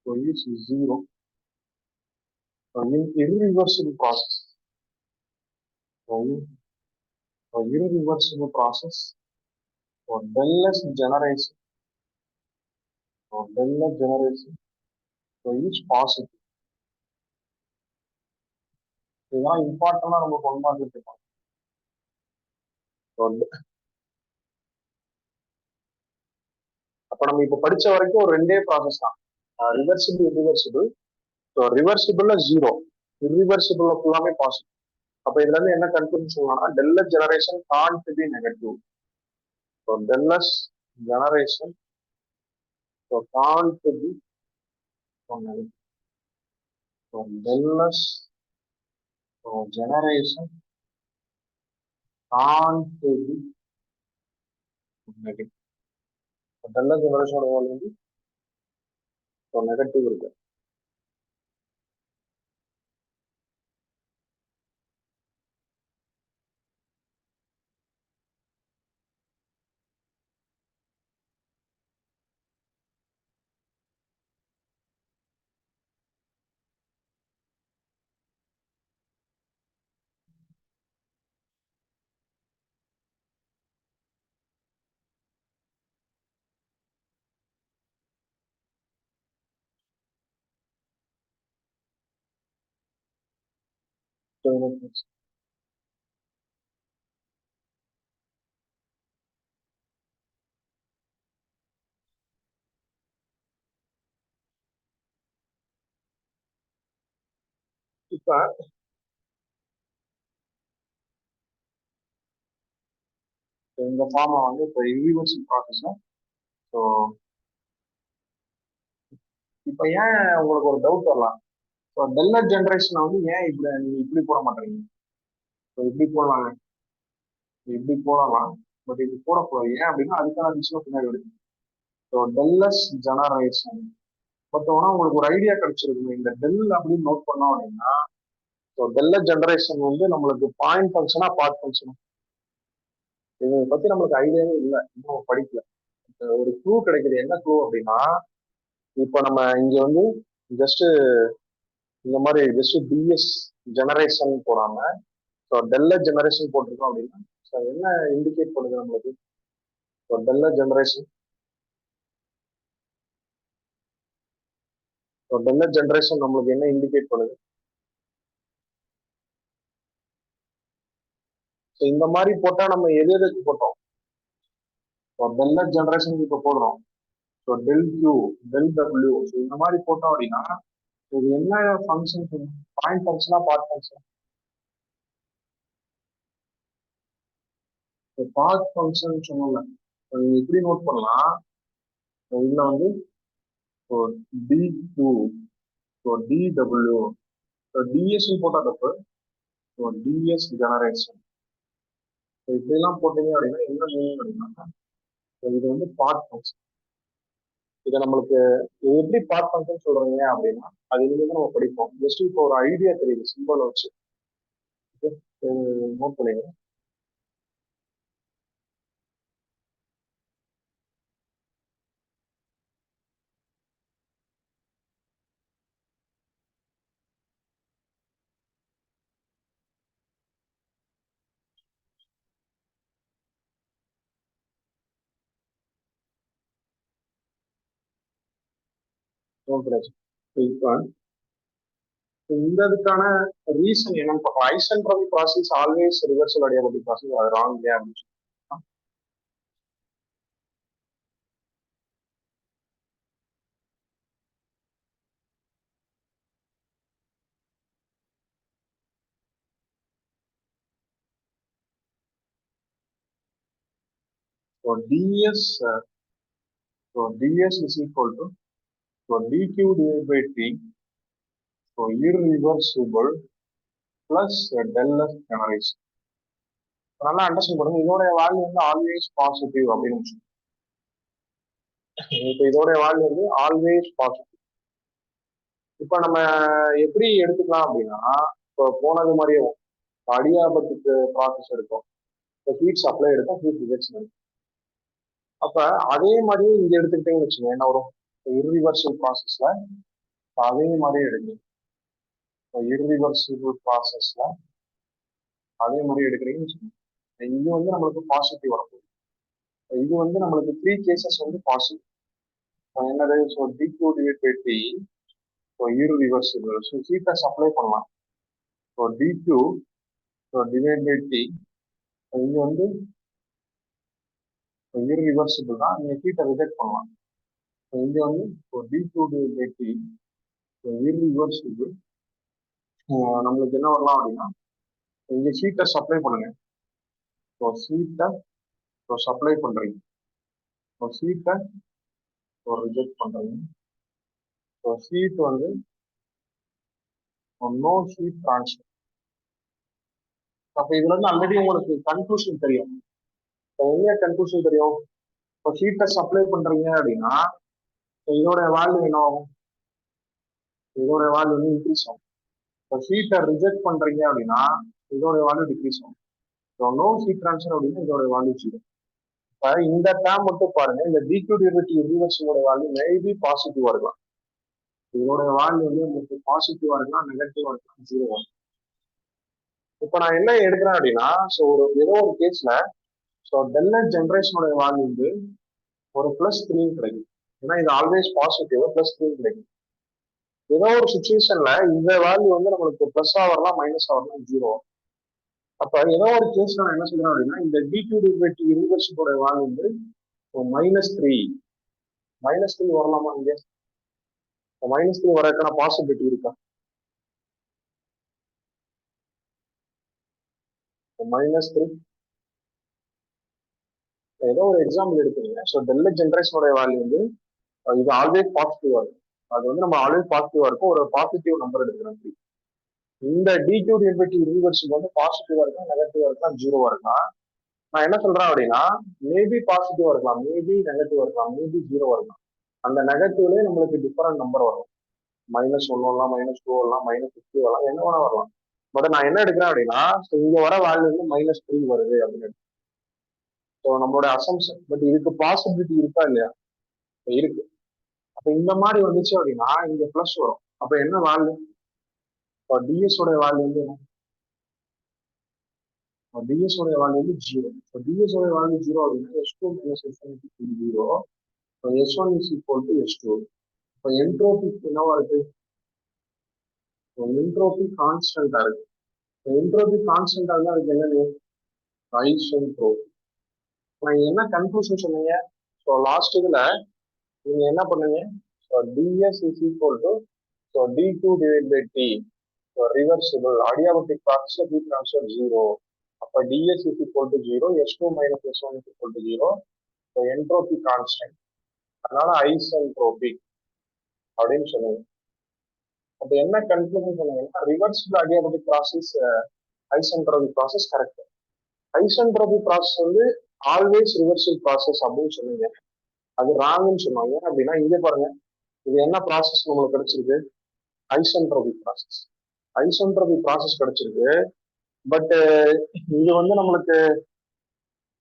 is 0. In irreversible process, for del-S generation is positive. இதெல்லாம் இம்பார்ட்டன்டா நம்ம கொண்டு வந்துருக்கோம். அப்ப நம்ம இப்ப படிச்ச வரைக்கும் ஒரு 2 ப்ராசஸ் தான், ரிவர்சிபிள், இர்ரிவர்சிபிள். ஸோ ரிவர்சிபிள்ல 0, இர்ரிவர்சிபிள்ல ஃபுல்லாமே பாசிட்டிவ். அப்ப இதுல இருந்து என்ன கன்க்ளூஷன் சொல்லலாம்னா del S generation can't be negative. So del S generation can't be negative. So del S generation can't be negative. Del S ஜெனரேஷனோட வேல்யூ வந்து நெகட்டிவ் இருக்கு. இப்ப இந்த ஃபார்மை வந்து இப்போ யூனிவர்சல் ப்ராசஸ். ஸோ இப்போ ஏன் உங்களுக்கு ஒரு டவுட் வரலாம், ஸோ டெல்எஸ் ஜென்ரேஷனை வந்து ஏன் இப்படி நீங்க இப்படி போட மாட்டீங்க? ஸோ இப்படி போடலாம், இப்படி போடலாம், பட் இப்படி போடக்கூடாது. ஏன் அப்படின்னா அதுக்கான விஷயம் பின்னாடி இருக்கு. So del S generation. பட் ஆனால் உங்களுக்கு ஒரு ஐடியா கிடைச்சிருக்குங்க, இந்த டெல் அப்படின்னு நோட் பண்ணோம் அப்படின்னா ஸோ டெல்எஸ் ஜெனரேஷன் வந்து நம்மளுக்கு பாயிண்ட் ஃபங்க்ஷனா பார்ட் ஃபங்க்ஷனா இதை பத்தி நம்மளுக்கு ஐடியாவே இல்லை, இன்னும் படிக்கல. ஒரு க்ளூ கிடைக்குது. என்ன க்ளூ அப்படின்னா இப்போ நம்ம இங்க வந்து ஜஸ்ட் இந்த மாதிரி ஜஸ்ட் டிஎஸ் ஜெனரேஷன் போடாம ஸோ டெல்எஸ் ஜெனரேஷன் போட்டிருக்கோம் அப்படின்னா ஸோ என்ன இண்டிகேட் பண்ணுது நம்மளுக்கு? So del S generation, so del S generation நம்மளுக்கு என்ன இண்டிகேட் பண்ணுது? ஸோ இந்த மாதிரி போட்டா நம்ம எது எதுக்கு போட்டோம்? ஸோ டெல்எஸ் ஜெனரேஷன் இப்போ போடுறோம். So del Q, del W, so இந்த மாதிரி போட்டோம் அப்படின்னா இது என்ன ஃபங்க்ஷன்? பாயிண்ட் ஃபங்க்ஷனா பார்ட் ஃபங்க்ஷன்? பார்ட் ஃபங்க்ஷன் சொன்னோம்ல, நீங்க இப்படி நோட் பண்ணலாம். இதுல வந்து d Q, d W, d S போட்டா தப்பு. டிஎஸ் ஜெனரேஷன் இப்படிலாம் போட்டீங்க அப்படின்னா என்ன மீனிங் அப்படின்னா இது வந்து பார்ட் ஃபங்க்ஷன். இதை நம்மளுக்கு எப்படி பார்ட் ஃபங்க்ஷன் சொல்றீங்க அப்படின்னா அது இனிமேல் நம்ம படிப்போம். ஜஸ்ட் இப்போ ஒரு ஐடியா தெரியுது சிம்பிளை வச்சு நோட் பண்ணிங்க. இப்போ இந்த இதுக்கான ரீசன் என்னன்னு பார்ப்போம். Isentropic process always reversal adiabatic process, அது ராங் இல்லையா அப்படின்னு so ds so ds is equal to dq divided by t, so irreversible plus del f generation. நல்லா அண்டர்ஸ்டாண்ட் பண்ணுங்க. இதோட வேல்யூ வந்து ஆல்வேஸ் பாசிட்டிவ் அப்படின்னு. இப்போ இதோட வேல்யூ வந்து ஆல்வேஸ் பாசிட்டிவ். இப்போ நம்ம எப்படி எடுத்துக்கலாம் அப்படின்னா இப்போ போனது மாதிரியே அடியாபத்துக்கு ப்ராசஸ் எடுக்கும், இப்போ ஹீட் சப்ளை எடுக்கும், ஹீட் ரிஜெக்ஷன் எடுக்கும். அப்ப அதே மாதிரியே இங்க எடுத்துக்கிட்டீங்கன்னு வச்சுக்கோங்க, என்ன வரும்? இர்ரிவர்சிபிள் ப்ராசஸ்ல அதே மாதிரியே எடுங்க. இர்ரிவர்சிபிள் ப்ராசஸ்ல அதே மாதிரி எடுக்கிறீங்கன்னு வச்சுக்கோங்க. இது வந்து நம்மளுக்கு பாசிட்டிவ் வரப்போகுது. இது வந்து நம்மளுக்கு 3 கேசஸ் வந்து பாசிட்டிவ். என்னது? So டிக்யூ divide by T, so irreversible, so ஹீட்டை சப்ளை பண்ணலாம். ஸோ டிக்யூ டிவைட் பை டி, இது வந்து இர்ரிவர்சிபிள் தான், நீங்க ஹீட்டை ரிஜெக்ட் பண்ணலாம். இங்க வந்து டிக்யூ டிவைட் பை டி இர்ரிவர்சிபிள், நம்மளுக்கு என்ன வரலாம் அப்படின்னா இங்க ஹீட்டை சப்ளை பண்ணுங்க. ஸோ ஹீட்டை சப்ளை பண்றீங்க. ஸோ ஹீட்டை ரிஜெக்ட் பண்றீங்க. ஸோ ஹீட் வந்து நோ ஹீட் ட்ரான்ஸ்ஃபர். அப்ப இதுல இருந்து ஆல்ரெடி உங்களுக்கு கன்க்ளூஷன் தெரியும். என்ன கன்க்ளூஷன் தெரியும்? இப்போ ஹீட்டை சப்ளை பண்றீங்க அப்படின்னா இதோட வேல்யூ என்ன ஆகும்? இதோட வேல்யூ வந்து இன்க்ரீஸ் ஆகும். இப்போ ஹீட்டை ரிஜெக்ட் பண்றீங்க அப்படின்னா இதோட வேல்யூ டிக்ரீஸ் ஆகும். ஸோ நோ ஹீட் ட்ரான்ஸ்ஃபர் அப்படின்னா இதோட வேல்யூ ஜீரோ. இப்போ இந்த டேர்ம் மட்டும் பாருங்க, இந்த டிக்யூ டெரிவேட்டிவ் ரிவர்ஸோட வேல்யூ மேபி பாசிட்டிவா இருக்கலாம். இதோட வேல்யூ வந்து உங்களுக்கு பாசிட்டிவா இருக்கலாம், நெகட்டிவா இருக்கலாம், ஜீரோவா இருக்கலாம். இப்போ நான் என்ன எடுக்கிறேன் அப்படின்னா, ஸோ ஏதோ ஒரு கேஸ்ல ஸோ டெல்நெட் ஜென்ரேஷனோட வேல்யூ வந்து ஒரு +3 கிடைக்கும். ஏன்னா இது ஆல்வேஸ் பாசிட்டிவ், +3 கிடைக்கும். ஏதோ ஒரு சுச்சுவேஷன்ல இந்த வேல்யூ வந்து நம்மளுக்கு பிளஸ்ஸா வரலாம், மைனஸா வரலாம், ஜீரோ. அப்ப ஏதோ ஒரு கேஸ்ல நான் என்ன சொல்றேன் அப்படின்னா, இந்த டிக்யூ டெரிவேட்டிவ் ரிவர்ஸோட வேல்யூ வந்து -3 வரலாமா? இங்க -3 வரதுக்கான பாசிபிலிட்டி இருக்கா? -3 ஏதோ ஒரு எக்ஸாம்பிள் எடுக்கிறீங்க. ஸோ டெல்நெட் ஜென்ரேஷனோட வேல்யூ வந்து இது ஆல்வேஸ் பாசிட்டிவா இருக்கும். அது வந்து நம்ம ஆல்வேஸ் பாசிட்டிவா இருக்கும். ஒரு பாசிட்டிவ் நம்பர் எடுக்கிறோம். இந்த டிக்யூ டெரிவேட்டிவ் ரிவர்ஸ் வந்து பாசிட்டிவா இருக்கா, நெகட்டிவா இருக்கா, ஜீரோவா இருக்கா? நான் என்ன சொல்றேன் அப்படின்னா, மேபி பாசிட்டிவா இருக்கலாம், மேபி நெகட்டிவா இருக்கலாம், மேபி ஜீரோவா இருக்கலாம். அந்த நெகட்டிவ்லயே நம்மளுக்கு டிஃபரெண்ட் நம்பர் வரும். -1 வரலாம், -2 வரலாம், -50 வரலாம், என்ன வேணா வரலாம். பட் நான் என்ன எடுக்கிறேன் அப்படின்னா, இங்க வர வேல்யூ வந்து -3 வருது அப்படின்னு. ஸோ நம்மளோட அசம்ஷன். பட் இதுக்கு பாசிபிலிட்டி இருக்கா இல்லையா? இருக்கு. அப்ப இந்த மாதிரி வந்துச்சு அப்படின்னா இங்க பிளஸ் வரும். அப்ப என்ன வேல்யூ? டிஎஸ் வேல்யூ வந்து என்ன? டிஎஸ் வேல்யூ வந்து ஜீரோ. டிஎஸ் வேல்யூ ஜீரோ அப்படின்னா S2 - S1 0. S1 is equal to S2. இப்போ என்ட்ரோபி என்னவா இருக்கு? என்ட்ரோபி கான்ஸ்டன்டா இருக்கு. என்ட்ரோபி கான்ஸ்டன்டா இருந்தா அதுக்கு என்னது? ஐசென்ட்ரோபி. நான் என்ன கன்க்ளூஷன் சொன்னீங்க? ஸோ லாஸ்ட் இதுல நீங்க என்ன பண்ணுங்க? So DS is equal to d2/t. Reversible adiabatic ப்ராசஸ்ல ஹீட் ட்ரான்ஸ்ஃபர் ஜீரோ. அப்ப d S is equal to zero, S2 - S1 is equal to zero. Entropy constant, அதனால ஐசென்ட்ரோபிக் அப்படின்னு சொல்லுங்க. அப்ப என்ன கன்க்ளூஷன் சொன்னீங்கன்னா, reversible adiabatic process isentropic process correct. Isentropic process வந்து always reversible process அப்படின்னு சொன்னீங்க. அது ராங்னு சொன்னாங்க. ஏன் அப்படின்னா இங்க பாருங்க, இது என்ன ப்ராசஸ் நம்மளுக்கு கிடைச்சிருக்கு? Isentropic process. ஐசென்ட்ரோபிக் ப்ராசஸ் கிடைச்சிருக்கு. பட் இது வந்து நம்மளுக்கு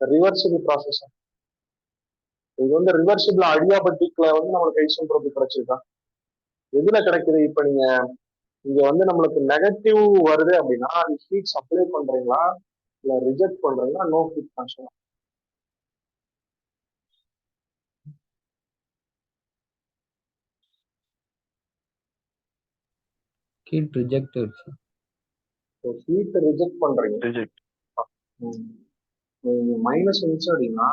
ரிவர்சிபிள் ப்ராசஸ். இது வந்து ரிவர்சிபிள் அடியாபட்டிக்ல வந்து நம்மளுக்கு ஐசென்ட்ரோபிக் கிடைச்சிருக்கா? எதுல கிடைக்குது? இப்ப நீங்க இங்க வந்து நம்மளுக்கு நெகட்டிவ் வருது அப்படின்னா அது ஹீட் சப்ளை பண்றீங்களா இல்ல ரிஜெக்ட் பண்றீங்களா? No heat transfer. Heat rejected. Heat reject பண்றீங்க. மைனஸ் இருந்துச்சு அப்படின்னா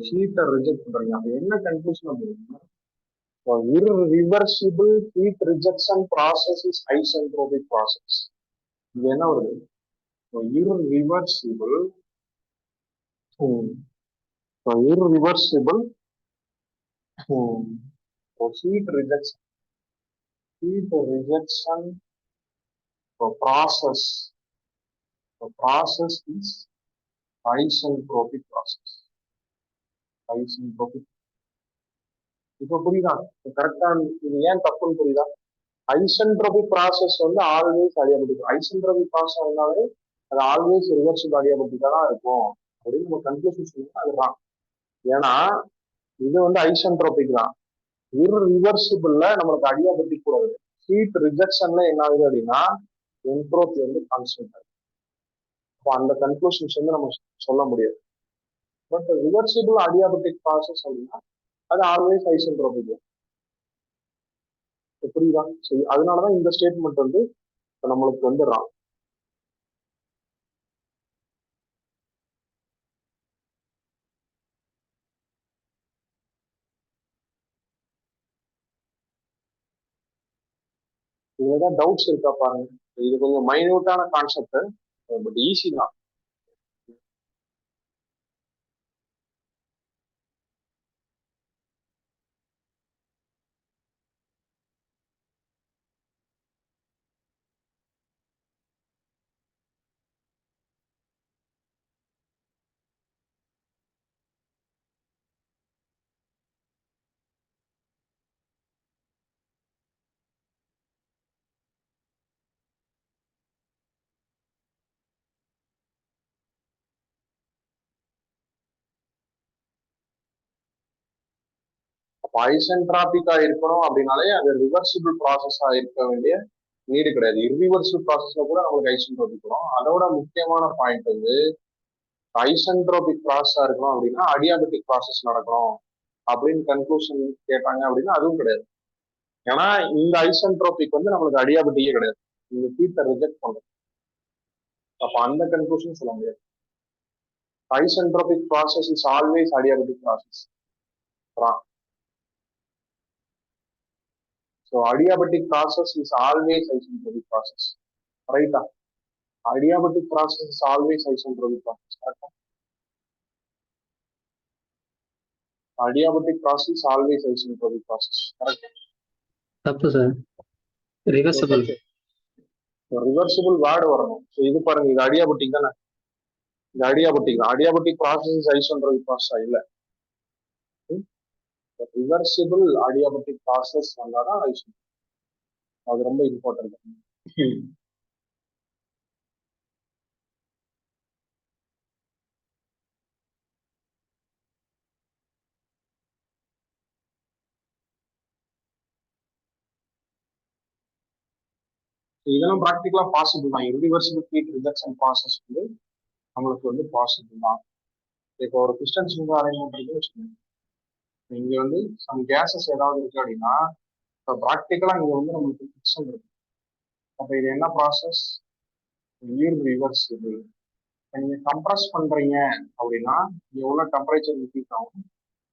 ஹீட்டை ரிஜெக்ட் பண்றீங்க. அப்ப என்ன கன்க்ளூஷன் அப்படின்னா, irreversible heat rejection process is isentropic process. இது என்ன வருது? irreversible irreversible heat rejection process. The process is isentropic process. Isentropic. இப்ப புரியுதா? கரெக்டா இது ஏன் தப்புன்னு புரியுதா? ஐசென்ட்ரோபிக் ப்ராசஸ் வந்து ஆல்வேஸ் அடியாபட்டிக். ஐசென்ட்ரோபிக் ப்ராசஸ் இருந்தாலே அது ஆல்வேஸ் ரிவர்சிபிள் அடியாபட்டிக்கா தான் இருக்கும் அப்படின்னு நம்ம கன்க்ளூஷன் சொன்னா அதுதான். ஏன்னா இது வந்து ஐசென்ட்ரோபிக் தான். irreversible நம்மளுக்கு அடியாபட்டிக் கூட வருது. ஹீட் ரிஜெக்ஷன்ல என்ன ஆகுது அப்படின்னா என்ட்ரோபி வந்து கான்ஸ்டன்ட் ஆகுது. அப்போ அந்த கன்க்ளூஷன்ஸ் வந்து நம்ம சொல்ல முடியாது. பட் ரிவர்சிபிள் அடியாபட்டிக் ப்ராசஸ் அப்படின்னா அது ஆல்வேஸ் ஐசென்ட்ரோபிக். புரியுதா? சரி, அதனாலதான் இந்த ஸ்டேட்மெண்ட் வந்து நம்மளுக்கு வந்துடுறான். இதுலதான் டவுட்ஸ் இருக்கா பாருங்க. இது கொஞ்சம் மைன்யூட்டான கான்செப்ட். பட் ஈஸி தான். ஐசென்ட்ராபிக்கா இருக்கணும் அப்படின்னாலே அது ரிவர்சிபிள் ப்ராசஸா இருக்க வேண்டிய நீடு கிடையாது. இர்ரிவர்சிபிள் ப்ராசஸ்ல கூட நம்மளுக்கு ஐசென்ட்ரோபிக் வரும். அதோட முக்கியமான பாயிண்ட் வந்து ஐசென்ட்ரோபிக் ப்ராசஸா இருக்கணும் அப்படின்னா அடியாபெட்டிக் ப்ராசஸ் நடக்கணும் அப்படின்னு கன்க்ளூஷன் கேட்டாங்க அப்படின்னா அதுவும் கிடையாது. ஏன்னா இந்த ஐசென்ட்ரோபிக் வந்து நம்மளுக்கு அடியாபெட்டிக்கே கிடையாது. இந்த ஹீட்டை ரிஜெக்ட் பண்ணும். அப்ப அந்த கன்க்ளூஷன் சொல்ல முடியாது. Isentropic process is always adiabatic process. So adiabatic process is always isentropic process. Right? Adiabatic process is always isentropic process. Correct? Adiabatic process is always isentropic process. Correct? தப்பு சார். ரிவர்சிபிள். ரிவர்சிபிள் வேர்டு வரணும். So இது பாருங்க, இது அடியாபட்டிக் தானே. இது அடியாபட்டிக் தான். அடியாபட்டிக் process is isentropic ப்ராசஸா இல்லை. Reversible adiabatic process வந்தாதான் ஐசென்ட்ரோபிக். அது ரொம்ப இம்பார்ட்டன்ட். இதெல்லாம் ப்ராக்டிக்கலா பாசிபிள் தான். இர்ரிவர்சிபிள் ஹீட் ரிஜெக்ஷன் ப்ராசஸ் வந்து நம்மளுக்கு வந்து பாசிபிள் தான். இப்போ ஒரு பிஸ்டன் சிலிண்டர் அரேஞ்ச்மெண்ட் இருக்குன்னு வச்சுக்கோங்க. இங்க வந்து சம் கேசஸ் ஏதாவது இருக்கு அப்படின்னா இப்போ ப்ராக்டிக்கலா இங்க வந்து நம்மளுக்கு ஃபிக்ஷன் இருக்கு. அப்போ இது என்ன ப்ராசஸ்? இர்ரிவர்சிபிள். நீங்க கம்ப்ரஸ் பண்றீங்க அப்படின்னா இங்க உள்ள டெம்பரேச்சர் இன்க்ரீஸ் ஆகும்,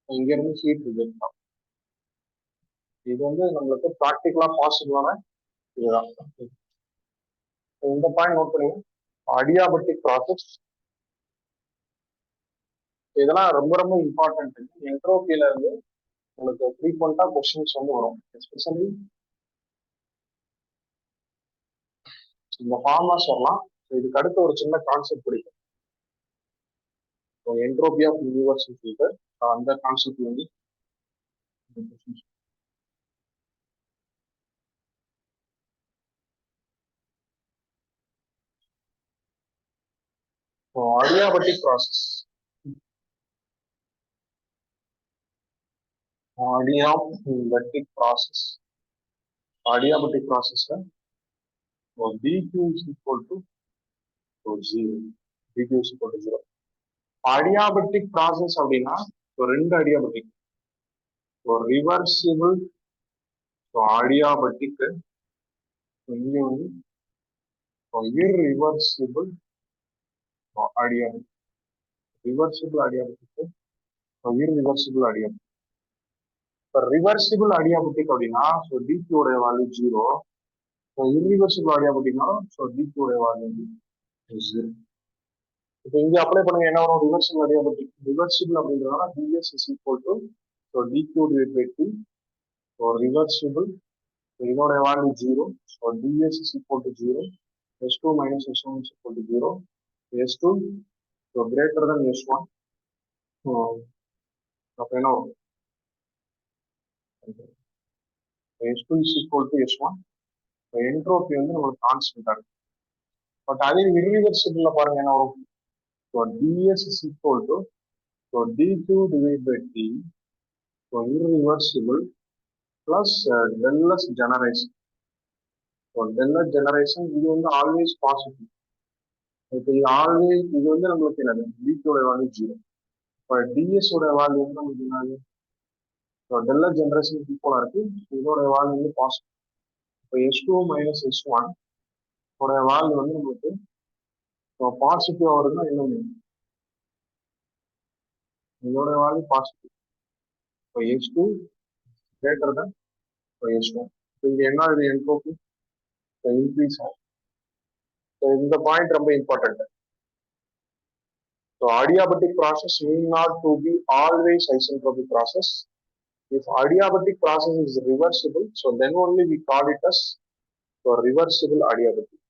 இங்க இருந்து ஹீட் ரிஜெக்ட் ஆகும். இது வந்து நம்மளுக்கு ப்ராக்டிக்கலா பாசிபிளான இதுதான். இந்த பாயிண்ட் நோட் பண்ணுங்க. அடியாபெட்டிக் ப்ராசஸ் இதெல்லாம் ரொம்ப ரொம்ப இம்பார்ட்டன்ட். என்ட்ரோபியில இருந்து உங்களுக்கு ஃப்ரீக்வெண்டா கொஸ்டின்ஸ் வந்து வரும். எஸ்பெஷலி இந்த ஃபார்மாஸ் வரலாம். இதுக்கு அடுத்து ஒரு சின்ன கான்செப்ட் பிடிக்கும், என்ட்ரோபி ஆஃப் யூனிவர்சல் ஹீட்டர். அந்த கான்செப்ட் வந்து adiabatic process. Adiabatic process. Adiabatic process dq is equal to 0. dq is equal to 0. Adiabatic process அப்படின்னா ரெண்டு adiabatic. ரிவர்சிபிள் adiabatic, இங்க வந்து irreversible adiabatic. Reversible adiabatic, irreversible adiabatic. இப்போ reversible adiabatic அப்படின்னா dq உடைய value 0. irreversible adiabaticனா dq உடைய value 0. இப்போ இங்க அப்ளை பண்ணுங்க, என்ன வரும்? Reversible adiabatic. ரிவர்சிபிள் அப்படின்றதுனால ds is equal to dq divided by t. Reversible இதோட value 0. ds is equal to 0. s2 minus s1 is equal to 0. s2 greater than s1. அப்போ என்ன வரும்? s2 is equal to s1. Entropy வந்து நம்மளுக்கு கான்ஸ்டன்டா இருக்கு. But அதே இர்ரிவர்சிபிள்ல பாருங்க என்ன வரும்? ds is equal to dq divided by t. irreversible plus del s generation. del s generation இது வந்து ஆல்வேஸ் பாசிட்டிவ். இப்போ இது ஆல்வேஸ் இது வந்து நம்மளுக்கு என்னது? dq உடைய வேல்யூ 0. இப்போ ds உடைய வேல்யூ வந்து நம்மளுக்கு என்னது? del s generation ஈக்குவலா இருக்கு. இதோட வேல்யூ வந்து பாசிட்டிவ். இப்போ s2 minus s1 உடைய வேல்யூ வந்து நம்மளுக்கு பாசிட்டிவா வருதுன்னா என்ன பண்ணும்? இதோட வேல்யூ பாசிட்டிவ். இப்போ s2 greater than s1. இப்போ இங்க என்ன ஆகுது? என்ட்ரோபி இன்க்ரீஸ் ஆகும். இந்த பாயிண்ட் ரொம்ப important. So adiabatic process need not to be always isentropic process. If adiabatic process is reversible, so then only we call it as reversible adiabatic.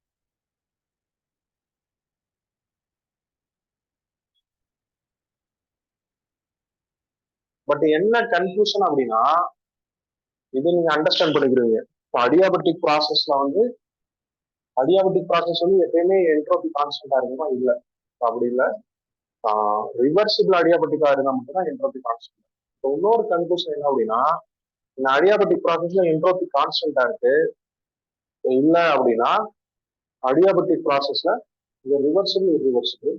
But என்ன confusion அப்படின்னா, இது நீங்க அண்டர்ஸ்டாண்ட் பண்ணிக்கிறீங்க. இப்போ adiabatic ப்ராசஸ்ல வந்து அடியாபெட்டிக் ப்ராசஸ் வந்து எப்பயுமே என்ட்ரோபி கான்ஸ்டன்டா இருக்குமா? இல்லை, அப்படி இல்லை. ரிவர்சிபிள் அடியாபெட்டிக்கா இருந்தா மட்டும் தான் என்ட்ரோபி கான்ஸ்டன்ட். இப்போ இன்னொரு கன்ஃபியூஷன் என்ன அப்படின்னா, இந்த அடியாபெட்டிக் ப்ராசஸ்ல என்ட்ரோபி கான்ஸ்டன்டா இருக்கு, இல்லை அப்படின்னா அடியாபெட்டிக் ப்ராசஸ்ல இந்த ரிவர்சிபிள் இர்ரிவர்சிபிள்,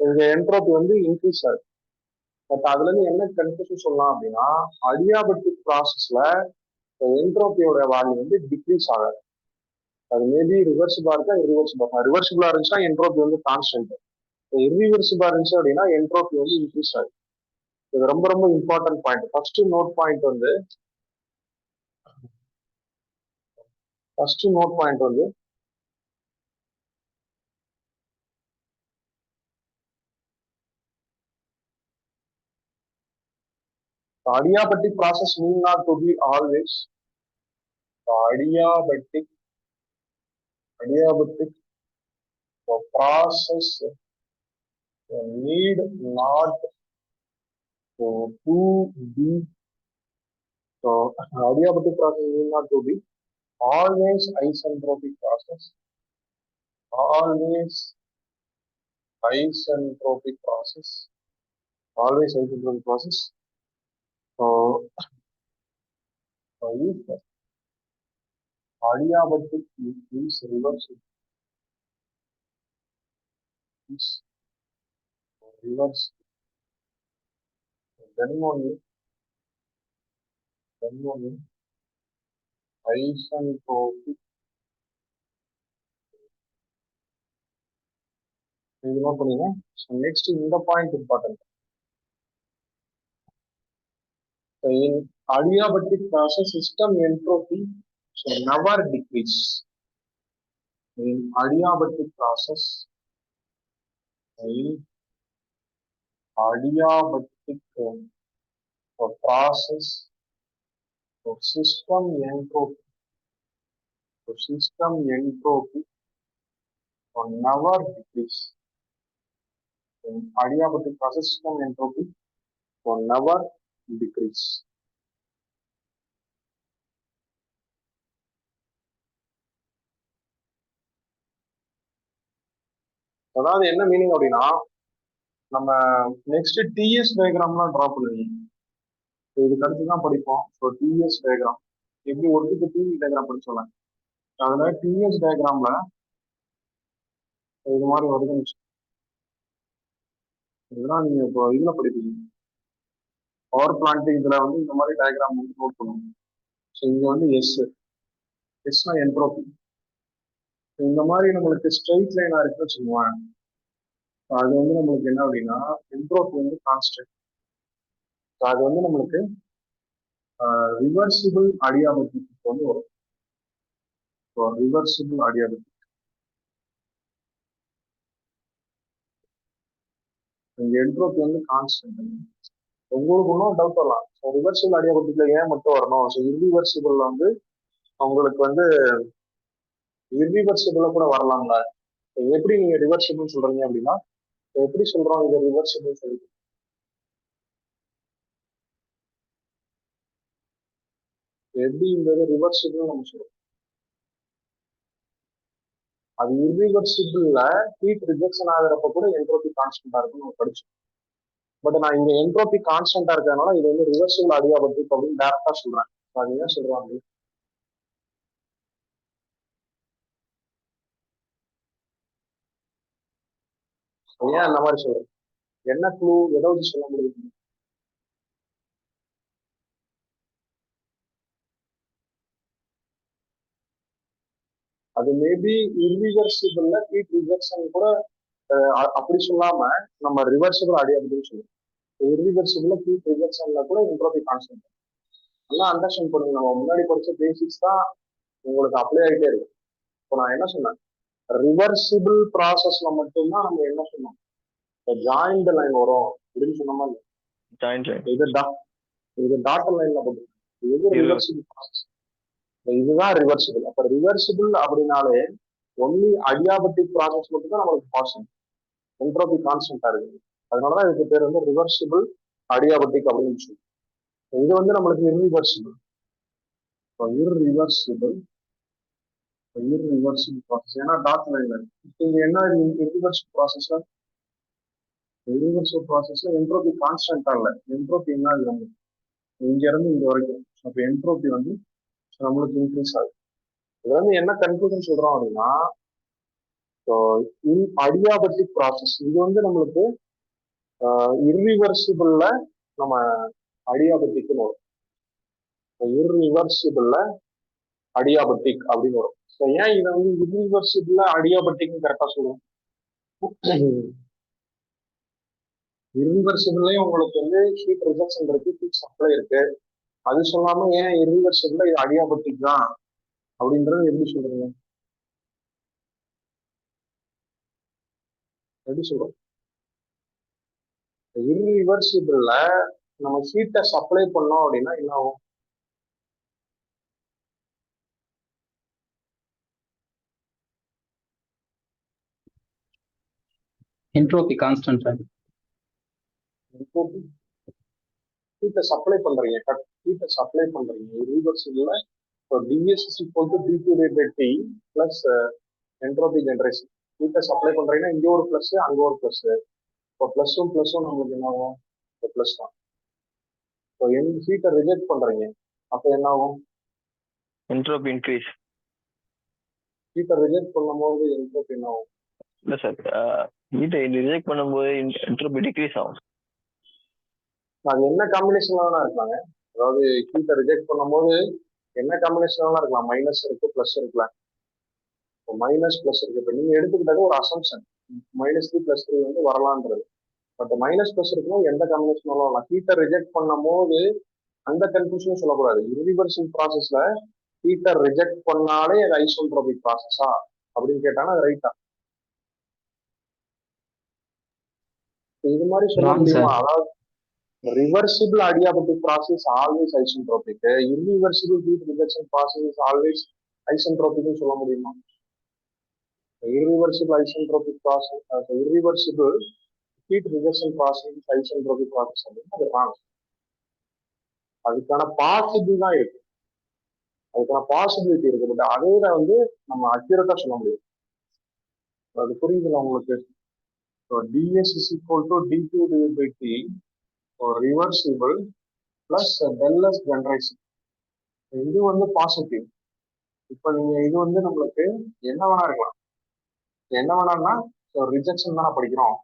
இந்த என்ட்ரோபி வந்து இன்க்ரீஸ் ஆகுது. பட் அதுல இருந்து என்ன கன்ஃபியூஷன் சொல்லலாம் அப்படின்னா, அடியாபெட்டிக் ப்ராசஸ்ல என்ட்ரோபியோட வேல்யூ வந்து டிக்ரீஸ் ஆகாது. அது மேபி ரிவர்சிபிளா இருக்கா இர்ரிவர்சிபிளா. ரிவர்சிபிளா இருந்துச்சுன்னா என்ட்ரோபி வந்து கான்ஸ்டன்ட், இர்ரிவர்சிபிளா இருந்துச்சு அப்படின்னா என்ட்ரோபி வந்து இன்க்ரீஸ் ஆகுது. இது ரொம்ப ரொம்ப important point. First note point வந்து adiabatic process need not to be always adiabatic process need not to be adiabatic process need not to be always isentropic process. Always isentropic process. So if adiabatic is reversible, then only isentropic. இது note பண்ணுங்க. Next இந்த point important. In adiabatic process, system entropy shall never decrease. In adiabatic process, system entropy will never decrease. In adiabatic process, system entropy will never decrease. அதாவது என்ன meaning அப்படின்னா, நம்ம next DS டயக்ராம்லாம் draw பண்ணுவீங்க. இதுக்கு அடுத்து தான் படிப்போம். ஸோ டிஎஸ் டயக்ராம் எப்படி ஒர்க்கு டிவி டயக்ராம் படிச்சோம்ல, அதுல டிஎஸ் டயக்ராம்ல இது மாதிரி வருதுன்னு இதெல்லாம் நீங்க இப்போ இதுல படிப்பீங்க. பவர் பிளான்ட் இதுல வந்து இந்த மாதிரி டயக்ராம் வந்து நோட் பண்ணுவோம். ஸோ இங்க வந்து எஸ்னா என்ட்ரோபி. இந்த மாதிரி நம்மளுக்கு ஸ்ட்ரெயிட் லைனா இருக்குன்னு வச்சுக்குவேன். அது வந்து நம்மளுக்கு என்ன அப்படின்னா என்ட்ரோபி வந்து கான்ஸ்டன்ட். அது வந்து நம்மளுக்கு ரிவர்சிபிள் அடியாபெட்டிக் வந்து வரும். ரிவர்சிபிள் அடியாபெட்டிக் என்ட்ரோபி வந்து கான்ஸ்டன்ட். உங்களுக்கு ஒன்றும் டவுட் வரலாம், ரிவர்சிபிள் அடியாபெட்டிக்ல ஏன் மட்டும் வரணும்? ஸோ இர்ரிவர்சிபிள்ல வந்து உங்களுக்கு வந்து இர்ரிவர்சிபிளா கூட வரலாம்ல. எப்படி நீங்க ரிவர்சிபிள் சொல்றீங்க அப்படின்னா, எப்படி சொல்றோம் இது ரிவர்சிபிள் சொல்லி? எப்படி இந்த ரிவர்சிபிள் நம்ம சொல்றோம்? அது இர்ரிவர்சிபிள்ல ஹீட் ரிஜெக்ஷன் ஆகிறப்ப கூட என்ட்ரோபி கான்ஸ்டன்டா இருக்குன்னு நம்ம படிச்சோம். பட் நான் இங்க என்ட்ரோபி கான்ஸ்டன்டா இருக்கிறதுனால இது வந்து ரிவர்சிபிள் அடியாபெட்டிக் அப்படின்னு டேரக்டா சொல்றேன். அது ஏன் சொல்றாங்க? ஏன் அந்த மாதிரி சொல்றேன்? என்ன க்ளூ ஏதாவது சொல்ல முடியும்? அது மேபி இர்ரிவர்சிபிள்ல ஹீட் ரிஜெக்ஷன் கூட அப்படி சொல்லாம நம்ம ரிவர்சிபிள் அடியாபெட்டிக் சொல்லுவோம். இர்ரிவர்சிபிள்ல ஹீட் ரிஜெக்ஷன்ல கூட என்ட்ரோபி கான்ஸ்டன்ட். நல்லா அண்டர்ஸ்டாண்ட் பண்ணுங்க. நம்ம முன்னாடி படிச்ச பேசிக்ஸ் தான் உங்களுக்கு அப்ளை ஆகிட்டே இருக்கு. இப்போ நான் என்ன சொன்னேன், ரிவர்சிபிள் ப்ராசஸ்ல மட்டும்தான் நம்ம என்ன சொன்னோம், ஜாயிண்ட் லைன் வரும் அப்படின்னு சொன்னோமா. ஜாயிண்ட் லைன் இது டாட்டர் லைன்ல போட்டு இது ரிவர்சிபிள் ப்ராசஸ். இதுதான் ரிவர்சிபிள். அப்ப ரிவர்சிபிள் அப்படின்னாலே ஒன்லி அடியாபெட்டிக் ப்ராசஸ் மட்டும் தான் நம்மளுக்கு பாசிபிள், என்ட்ரோபி கான்ஸ்டன்டா இருக்குது. அதனாலதான் இதுக்கு பேர் வந்து ரிவர்சிபிள் அடியாபெட்டிக் அப்படின்னு சொல்லி. இது வந்து நம்மளுக்கு irreversible ப்ராசஸ். ஏன்னா டாட் லைன்ல இங்க என்ன irreversible ப்ராசஸ்ல, irreversible ப்ராசஸ்ல என்ட்ரோபி கான்ஸ்டன்டா இல்ல, என்ட்ரோபி என்ன அது வந்து இங்க இருந்து இங்க வரைக்கும். அப்ப என்ட்ரோபி வந்து நம்மளுக்கு இன்க்ரீஸ் ஆகுது. இது வந்து என்ன கன்க்ளூஷன் சொல்றோம் அப்படின்னா, அடியாபெட்டிக் ப்ராசஸ் இது வந்து நம்மளுக்கு irreversible நம்ம அடியாபெட்டிக்னு வரும். irreversible அடியாபெட்டிக் அப்படின்னு வரும். ஏன் இதை வந்து irreversible அடியாபெட்டிக் கரெக்டா சொல்லுவோம். irreversible உங்களுக்கு வந்து ஹீட் ரிஜெக்ஷன் இருக்கு, ஹீட் சப்ளை இருக்கு. அது சொல்லாம ஏன் irreversible இது அடியாபெட்டிக் தான் அப்படின்றது எப்படி சொல்றீங்க, எப்படி சொல்றோம்? irreversible நம்ம ஹீட்டை சப்ளை பண்ணோம் அப்படின்னா என்ன ஆகும்? Entropy constant. ஹீட்டை சப்ளை பண்றீங்க, ஹீட்டை சப்ளை பண்றீங்க irreversible. ds is equal to dq/t plus entropy generation. ஹீட்டை சப்ளை பண்றீங்கன்னா இங்க ஒரு பிளஸ் அங்க ஒரு பிளஸ். இப்போ பிளஸும் நம்மளுக்கு என்ன ஆகும், பிளஸ் தான். இப்போ ஹீட்டை ரிஜெக்ட் பண்றீங்க அப்ப என்ன ஆகும், என்ட்ரோபி இன்க்ரீஸ். ஹீட்டை ரிஜெக்ட் பண்ணும்போது என்ட்ரோபி என்ன ஆகும்? இல்ல சார், ஹீட்டை ரிஜெக்ட் பண்ணும்போது என்ட்ரோபி டிக்ரீஸ் ஆகும். அது என்ன காம்பினேஷன்ல வேணா இருக்காங்க. அதாவது ஹீட்டை ரிஜெக்ட் பண்ணும்போது என்ன காம்பினேஷன்லாம் இருக்கலாம், மைனஸ் இருக்கு பிளஸ் இருக்கலாம். மைனஸ் பிளஸ் இருக்கு. இப்போ நீங்க எடுத்துக்கிட்டது ஒரு அசம்ஷன், -3 +3 வந்து வரலான்றது. பட் மைனஸ் பிளஸ் இருக்கும்போது எந்த காம்பினேஷன் வரலாம். ஹீட்டை ரிஜெக்ட் பண்ணும் போது அந்த கன்ஃபியூஷனும் சொல்லக்கூடாது. irreversible ப்ராசஸ்ல ஹீட்டை ரிஜெக்ட் பண்ணாலே அது ஐசோட்ரோபிக் ப்ராசஸா அப்படின்னு கேட்டாங்கன்னா அது ரைட்டா? இது மாதிரி சொல்ல முடியுமா? அதாவது reversible adiabatic process always isentropic, irreversible heat rejection process is always isentropic சொல்ல முடியுமா? irreversible isentropic process, irreversible heat rejection process is isentropic process அப்படின்னா அது wrong. அதுக்கான பாசிபிள் தான் இருக்கு, அதுக்கான பாசிபிலிட்டி இருக்கு. பட் அதே வந்து நம்ம அக்யூரேட்டா சொல்ல முடியும். அது புரியுதுல உங்களுக்கு? ds is equal to dq/t reversible plus டெல்எஸ் generation. இது வந்து பாசிட்டிவ். இப்போ நீங்க இது வந்து நம்மளுக்கு என்ன வேணா இருக்கலாம், என்ன வேணாம்னா ரிஜெக்ஷன் தானே படிக்கிறோம்.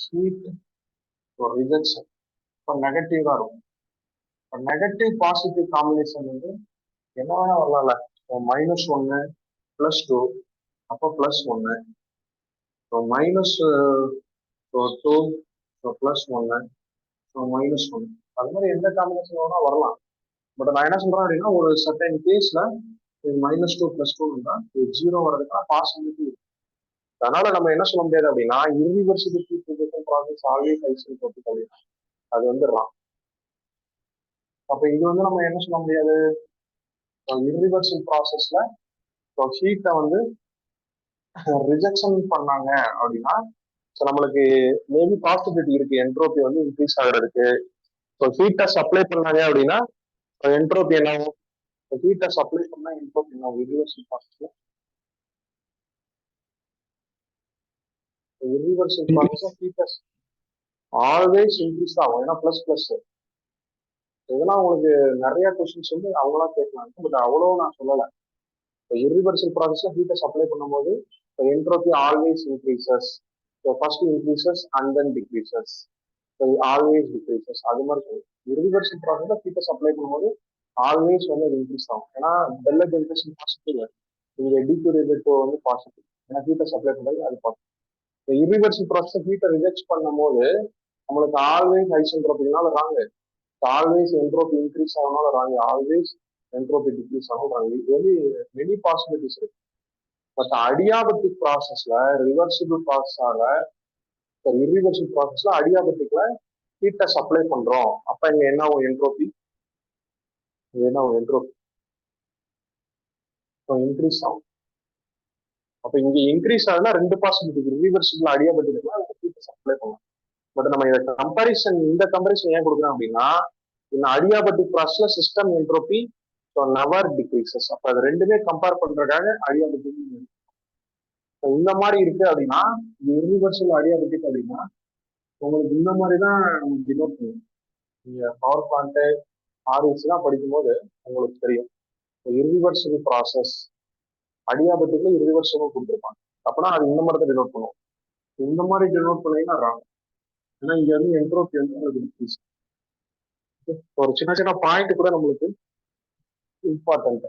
ஹீட் ரிஜெக்ஷன் இப்போ நெகட்டிவ் தான் இருக்கும். நெகட்டிவ் பாசிட்டிவ் காம்பினேஷன் வந்து என்ன வேணா வரலாம்ல. -1 +2 அப்போ +1, -2 +1 -1, அது மாதிரி எந்த காம்பினேஷன் வேணா வரலாம். பட் நான் என்ன சொல்றேன் அப்படின்னா, ஒரு சர்டன் கேஸ்ல இது -2 +2 தான் இது 0 வர்றதுக்கான பாசிபிலிட்டி இருக்கு. அதனால நம்ம என்ன சொல்ல முடியாது அப்படின்னா irreversible heat rejection process always isentropic அப்படின்னா அது வந்து wrong. அப்ப இது வந்து நம்ம என்ன சொல்ல முடியாது, irreversible ப்ராசஸ்ல ஹீட்டை வந்து ரிஜெக்ஷன் பண்ணாங்க அப்படின்னா நம்மளுக்கு மேபி பாசிபிலிட்டி இருக்கு என்ட்ரோபி வந்து இன்க்ரீஸ் ஆகுறதுக்கு. ஹீட்டை சப்ளை பண்ணாங்க அப்படின்னா என்ட்ரோபி என்ன ஆகும், ஹீட்டை சப்ளை பண்ணா என்ட்ரோபி என்ன ஆகும் irreversible ப்ராசஸ்ல. irreversible ப்ராசஸ் ஹீட்டை ஆல்வேஸ் இன்க்ரீஸ் ஆகும். ஏன்னா பிளஸ் பிளஸ் இதெல்லாம் உங்களுக்கு நிறைய கொஸ்டின்ஸ் வந்து அவங்களா கேட்கலாம். பட் அவ்வளோ நான் சொல்லலை. irreversible ப்ராசஸ்ல ஹீட்டை சப்ளை பண்ணும்போது entropy always increases. First increases and then decreases, always decreases. அது மாதிரி சொல்லுவோம். irreversible ப்ராசஸ்ல ஹீட்டை சப்ளை பண்ணும்போது ஆல்வேஸ் வந்து அது இன்க்ரீஸ் ஆகும். ஏன்னா டெல்ல ஜென்ரேஷன் பாசிட்டிவ், இங்க டிக்யூரேட்டோ வந்து பாசிட்டிவ். ஏன்னா ஹீட்டை சப்ளை பண்ணுறது அது பாசிட்டிவ். irreversible ப்ராசஸ் ஹீட்டை ரிஜெக்ட் பண்ணும்போது நம்மளுக்கு ஆல்வேஸ் ஐசென்ட்ரோபிக்னால ராங்க, ஆல்வேஸ் என்ட்ரோபி இன்க்ரீஸ் ஆகனால ராங்க, ஆல்வேஸ் என்ட்ரோபி டிக்ரீஸ் ஆகும் ராங்க. இது வந்து மெனி பாசிபிலிட்டிஸ் இருக்கு. பட் அடியாபெட்டிக் ப்ராசஸ்ல ரிவர்சிபிள் ப்ராசஸால இர்ரிவர்சிபிள் ப்ராசஸ்ல அடியாபெட்டிக்ல ஹீட்டை சப்ளை பண்றோம். அப்ப இங்க என்ன ஆகும்? என்ட்ரோபி என்ன ஆகும்? என்ட்ரோபி இன்க்ரீஸ் ஆகும். அப்ப இங்க இன்க்ரீஸ் ஆகுதுன்னா ரெண்டு பாசிபிலிட்டி, ரிவர்சிபிள் அடியாபெட்டிக்ல ஹீட்டை சப்ளை பண்ணலாம். பட் நம்ம இதை கம்பேரிசன் இந்த கம்பேரிசன் ஏன் கொடுக்குறோம் அப்படின்னா, இந்த அடியாபெட்டிக் ப்ராசஸ்ல சிஸ்டம் என்ட்ரோபி நெவர் டிக்ரீசஸ். அப்ப அது ரெண்டுமே கம்பேர் பண்றதுக்காக அடியாபெட்டிக் இந்த மாதிரி இருக்கு அப்படின்னா, இர்ரிவர்சிபிள் அடியாபெட்டிக் அப்படின்னா உங்களுக்கு இந்த மாதிரி தான் டினோட் பண்ணும். நீங்க பவர் பிளான்ட் ஆர்இசி எல்லாம் படிக்கும்போது உங்களுக்கு தெரியும் இர்ரிவர்சிபிள் ப்ராசஸ் அடியாபெட்டிக்ல இர்ரிவர்சிபிள் கொடுத்துருப்பாங்க. அப்பனா அது இந்த மாதிரி தான் டினோட் பண்ணுவோம். இந்த மாதிரி டினோட் பண்ணீங்கன்னா ராங். ஏன்னா இங்க வந்து என்ட்ரோபி வந்து உங்களுக்கு டிக்ரீஸ். ஒரு சின்ன சின்ன பாயிண்ட் கூட நம்மளுக்கு இம்பார்ட்டன்ட்.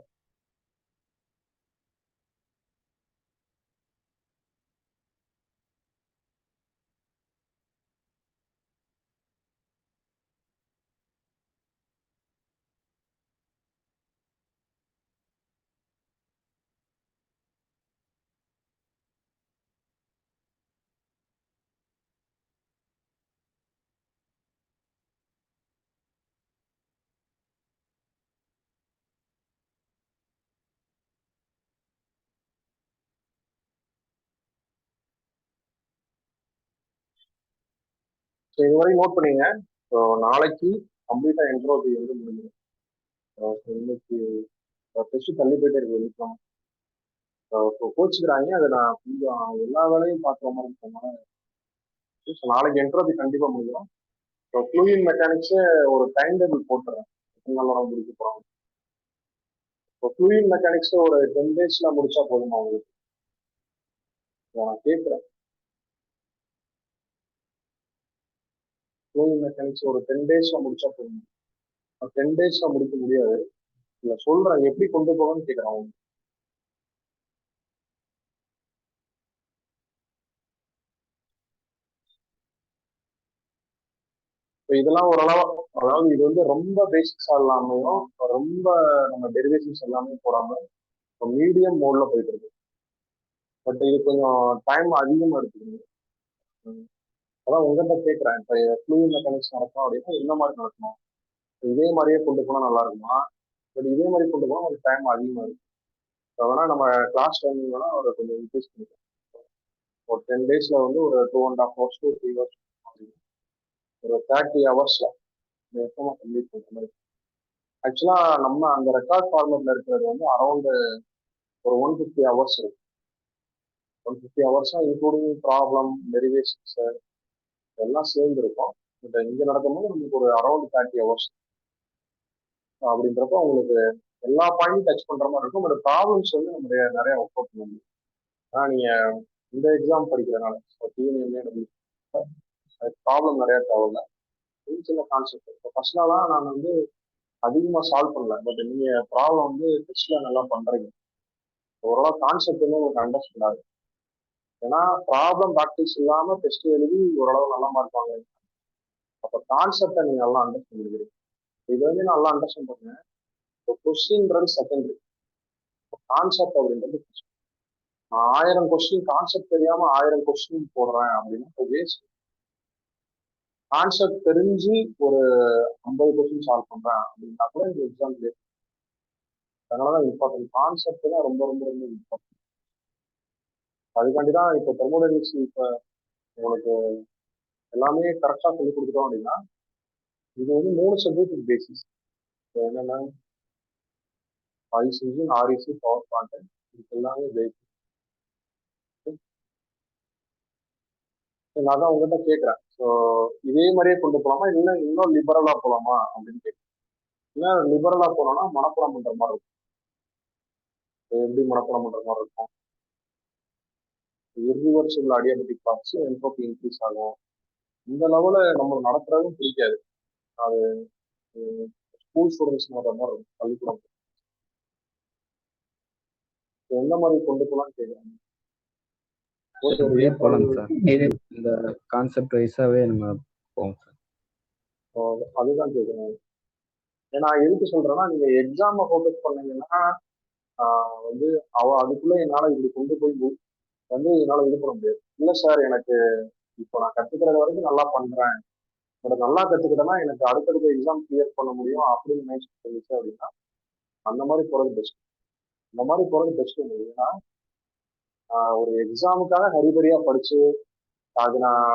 ஸோ இது வரைக்கும் நோட் பண்ணீங்க. ஸோ நாளைக்கு கம்ப்ளீட்டா என்ட்ரோபி வந்து முடிஞ்சிடும். இன்னைக்கு டெஸ்ட் தள்ளி போயிட்டே இருக்கு வெளிக்கலாம். கோச்சுக்கிறாங்க. அதை நான் கொஞ்சம் எல்லா வேலையும் பார்க்குற மாதிரி இருக்கனால நாளைக்கு என்ட்ரோபி கண்டிப்பா முடிஞ்சிடும். ஸோ ஃப்ளூயிட் மெக்கானிக்ஸ் ஒரு டைம் டேபிள் போட்டுறேன். எத்தனை நாள் நம்ம முடிக்க போறோம். இப்போ ஃப்ளூயிட் மெக்கானிக்ஸ் ஒரு 10 daysல முடிச்சா போதுமா உங்களுக்கு? நான் கேட்குறேன். ஃப்ளூயிட் மெக்கானிக்ஸ் ஒரு 10 daysல முடிச்சா போதும். 10 daysல முடிக்க முடியாது. இல்லை சொல்றேன் எப்படி கொண்டு போகணும்னு கேட்குறேன் அவங்க. இதெல்லாம் ஓரளவு, அதாவது இது வந்து ரொம்ப பேசிக்ஸா இல்லாமையும் ரொம்ப நம்ம டெரிவேஷன்ஸ் எல்லாமே போடாம மீடியம் மோட்ல போயிட்டு இருக்கு. பட் இது கொஞ்சம் டைம் அதிகமா எடுத்துக்கணும். அதான் உங்ககிட்ட கேட்குறேன். இப்போ ஃப்ளூயிட் மெக்கானிக்ஸ் நடக்கும் அப்படின்னா இந்த மாதிரி நடக்கணும். இதே மாதிரியே கொண்டு போனால் நல்லா இருக்குமா? பட் இதே மாதிரி கொண்டு போனால் ஒரு டைம் அதிகமாக இருக்கும். ஸோ வேணா நம்ம கிளாஸ் டைமிங் வேணா ஒரு கொஞ்சம் இன்க்ரீஸ் பண்ணிக்கலாம். ஒரு 10 daysல வந்து ஒரு 2.5 hours to 3 hours ஒரு 30 hours மொத்தமாக கம்ப்ளீட் பண்ணுற மாதிரி. ஆக்சுவலா நம்ம அந்த ரெக்கார்ட் ஃபார்மேட்ல இருக்கிறது வந்து அரௌண்ட் ஒரு 150 hours இருக்கு. 150 hours இன்க்ளூடிங் ப்ராப்ளம் டெரிவேஷன்ஸ் எல்லாம் சேர்ந்து இருக்கும். பட் இங்க நடக்கும்போது நமக்கு ஒரு அரௌண்ட் 30 hours அப்படின்றப்ப உங்களுக்கு எல்லா பாயிண்டும் டச் பண்ற மாதிரி இருக்கும். பட் ப்ராப்ளம்ஸ் வந்து நம்ம நிறைய ஒர்க் அவுட் பண்ண முடியும். ஆனா நீங்க இந்த எக்ஸாம் படிக்கிறதுனால ப்ராப்ளம் நிறைய தேவையில்ல. சின்ன கான்செப்ட். இப்போ ஃபர்ஸ்ட் நாளாக நான் வந்து அதிகமாக சால்வ் பண்ணல. பட் நீங்க ப்ராப்ளம் வந்து டெஸ்ட்ல நல்லா பண்றீங்க. ஓரளவு கான்செப்ட் வந்து உங்களுக்கு அண்டர்ஸ்டாண்ட் ஆகுது. ஏன்னா ப்ராப்ளம் ப்ராக்டிஸ் இல்லாம டெஸ்ட் எழுதி ஓரளவு நல்லா மார்க் வாங்க. அப்போ கான்செப்டை நீங்க நல்லா அண்டர்ஸ்டாண்ட் பண்ணிக்கிறீங்க. இது வந்து நல்லா அண்டர்ஸ்டாண்ட் பண்ணுங்க. இப்போ கொஸ்டின்றது செகண்டரி, கான்செப்ட் அப்படின்றது 1000 கொஸ்டின் கான்செப்ட் தெரியாம 1000 கொஸ்டின் போடுறேன் அப்படின்னா வேஸ்ட். கான்செப்ட் தெரிஞ்சு ஒரு 50 கொஸ்டின் சால்வ் பண்றேன் அப்படின்னா கூட இந்த எக்ஸாம் கிளியர். அதனாலதான் இம்பார்ட்டன்ட். கான்செப்ட் தான் ரொம்ப ரொம்ப ரொம்ப இம்பார்ட்டன்ட். அதுக்காண்டிதான் இப்போ தெர்மோடைனமிக்ஸ் இப்போ உங்களுக்கு எல்லாமே கரெக்டா சொல்லி கொடுத்துட்டோம் அப்படின்னா இது வந்து 3 சப்ஜெக்ட் பேசிஸ். என்னன்னா ஐசிசி, ஆர்இசி, பவர் பிளான்ட், இதுக்கு எல்லாமே பேசிஸ். நான் தான் உங்ககிட்ட கேட்குறேன். ஸோ இதே மாதிரியே கொண்டு போகலாமா இல்லை இன்னும் லிபரலா போகலாமா அப்படின்னு கேட்குறேன். ஏன்னா லிபரலா போனோம்னா மனப்பாடம் பண்ற மாதிரி இருக்கும். எப்படி மனப்பாடம் பண்ற மாதிரி இருக்கும்? Irreversible adiabatic process entropy increase ஆகும். இந்த லெவலில் நம்ம நடத்துறதும் பிடிக்காது. அது ஸ்கூல் ஸ்டூடெண்ட்ஸ் மாதிரி இருக்கும். பள்ளிக்கூடம் எந்த மாதிரி கொண்டு போகலான்னு கேட்குறாங்க. போலாம் சார். இந்த கான்செப்ட் வைஸாவே நம்ம போவோம் சார். அதுதான் கேட்குறேன். ஏன்னா எதுக்கு சொல்றேன்னா நீங்க எக்ஸாமை ஃபோக்கஸ் பண்ணீங்கன்னா வந்து அதுக்குள்ள என்னால இப்படி கொண்டு போய் வந்து என்னால இது பண்ண முடியாது. இல்லை சார், எனக்கு இப்போ நான் கத்துக்கிறது வரைக்கும் நல்லா பண்றேன், எனக்கு நல்லா கத்துக்கிட்டேன்னா எனக்கு அடுத்தடுத்த எக்ஸாம் கிளியர் பண்ண முடியும் அப்படின்னு நினைச்சு இருந்துச்சு அப்படின்னா அந்த மாதிரி போறது பெஸ்ட். அந்த மாதிரி போறது பெஸ்ட். ஏன்னா ஒரு எக்ஸாமுக்காக ஹரிபரியா படிச்சு அது நான்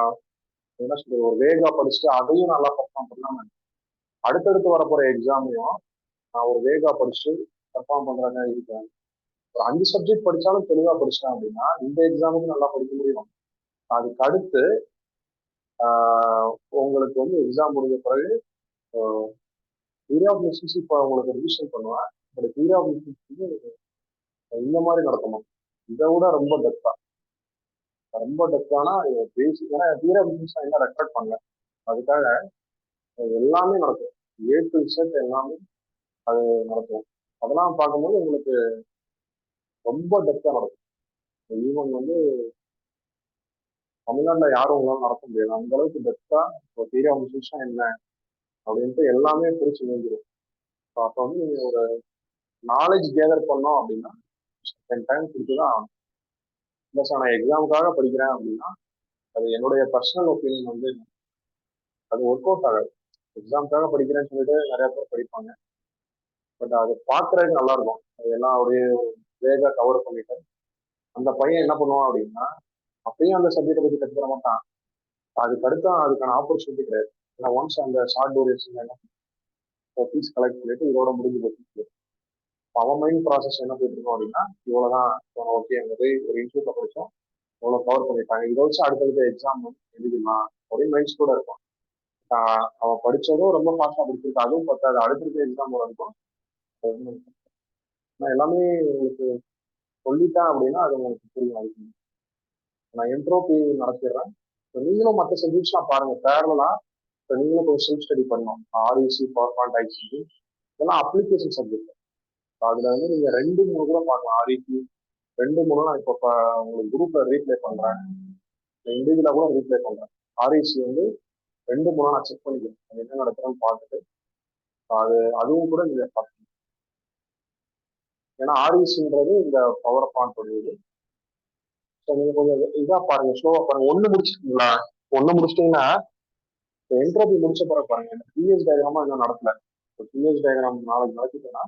என்ன சொல்றது ஒரு வேகா படிச்சுட்டு அதையும் நல்லா பர்ஃபார்ம் பண்ணாம அடுத்தடுத்து வரப்போற எக்ஸாமையும் நான் ஒரு வேகா படிச்சு பர்ஃபார்ம் பண்றாங்க இருக்கேன். ஒரு 5 சப்ஜெக்ட் படிச்சாலும் தெளிவா படிச்சிட்டேன் அப்படின்னா இந்த எக்ஸாமுக்கு நல்லா படிக்க முடியும். அதுக்கு அடுத்து உங்களுக்கு வந்து எக்ஸாம் முடிஞ்ச பிறகு தியரி ஆஃப் நெசசிட்டி இப்போ உங்களுக்கு ரிவிஷன் பண்ணுவேன். பட் தியரி ஆஃப் நெசசிட்டி இந்த மாதிரி நடக்கணும், இதை விட ரொம்ப டெப்தானா பேசிக். ஏன்னா தியரி ஆஃப் நெசசிட்டி என்ன ரெக்கார்ட் பண்ணல, அதுக்காக எல்லாமே நடக்கும். ஏ டு இசட் எல்லாமே அது நடக்கும். அதெல்லாம் பார்க்கும்போது உங்களுக்கு ரொம்ப டெப்தா நடக்கும். ஈவன் வந்து தமிழ்நாட்டில் யாரும் உங்களால் நடத்த முடியாது அந்த அளவுக்கு டெப்தா இப்போ தியரி ஆஃப் நெசசிட்டி என்ன அப்படின்ட்டு எல்லாமே பிரிச்சு முடிஞ்சிடும். ஸோ அப்போ வந்து நீங்க ஒரு நாலேஜ் கேதர் பண்ணோம் அப்படின்னா டைம் கொடுத்துதான் ஆகணும். இல்லை சார் நான் எக்ஸாமுக்காக படிக்கிறேன் அப்படின்னா அது என்னுடைய பர்சனல் ஒப்பீனியன் வந்து அது ஒர்க் அவுட் ஆகாது. எக்ஸாமுக்காக படிக்கிறேன்னு சொல்லிட்டு நிறைய பேர் படிப்பாங்க, பட் அது பார்க்கறதுக்கு நல்லா இருக்கும். அது எல்லாம் அப்படியே வேகா கவர் பண்ணிட்டு அந்த பையன் என்ன பண்ணுவான் அப்படின்னா அப்பயும் அந்த சப்ஜெக்டை பற்றி கற்றுக்கிற மாட்டான். அதுக்கு அடுத்து அதுக்கான ஆப்பர்ச்சுனிட்டி கிடையாது. ஏன்னா ஒன்ஸ் அந்த ஷார்ட் டூரேஷன் ஃபீஸ் கலெக்ட் பண்ணிட்டு இதோட முடிஞ்சு போச்சு. அவன் மைண்ட் ப்ராசஸ் என்ன போயிட்டு இருக்கோம் அப்படின்னா இவ்வளவுதான் ஓகே அங்கே போய் ஒரு இன்ஸ்டியூட்ல படித்தோம், இவ்வளோ கவர் பண்ணிட்டாங்க, இதை வச்சு அடுத்தடுத்த எக்ஸாம் எழுதிடலாம் அப்படின்னு மைண்ட்ஸ் கூட இருக்கும். அவன் படிச்சதும் ரொம்ப ஃபாஸ்டா படிச்சிருக்கு, அதுவும் பத்தாது அடுத்தடுத்த எக்ஸாம் இருக்கும். நான் எல்லாமே உங்களுக்கு சொல்லிட்டேன் அப்படின்னா அது உங்களுக்கு புரியும். அதுக்கு நான் என்ட்ரோபி நடத்திடுறேன். நீங்களும் மற்ற சப்ஜெக்ட்ஸ்லாம் பாருங்க பேரலா. இப்போ நீங்களும் கொஞ்சம் செல்ஃப் ஸ்டடி பண்ணணும். ஆர்இசி, பவர் பாயிண்ட், ஐசி இதெல்லாம் அப்ளிகேஷன் சப்ஜெக்ட். அதுல வந்து நீங்க 2-3 கூட பார்க்கலாம். ஆர்இசி 2-3 நான் இப்போ உங்களுக்கு குரூப்ல ரீப்ளே பண்றேன், இண்டிவிஜுவலா கூட ரீப்ளே பண்றேன். ஆர்இசி வந்து 2-3 நான் செக் பண்ணிக்கிறேன், அது என்ன நடக்குதுன்னு பார்த்துட்டு அதுவும் கூட நீங்க பார்க்கணும். ஏன்னா ஆர்இசின்றது இந்த பவர் பாயிண்ட் உடையது. நீங்க கொஞ்சம் இதா பாருங்க, ஸ்லோவா பாருங்க. ஒண்ணு முடிச்சிட்டீங்கன்னா என்ட்ரோபி முடிச்ச பிறகு பாருங்க இந்த பிஎஸ் டயக்ராமா இன்னும் நடக்கல. பிஎஸ் டயக்ராம் நாளைக்கு நடத்திட்டேன்னா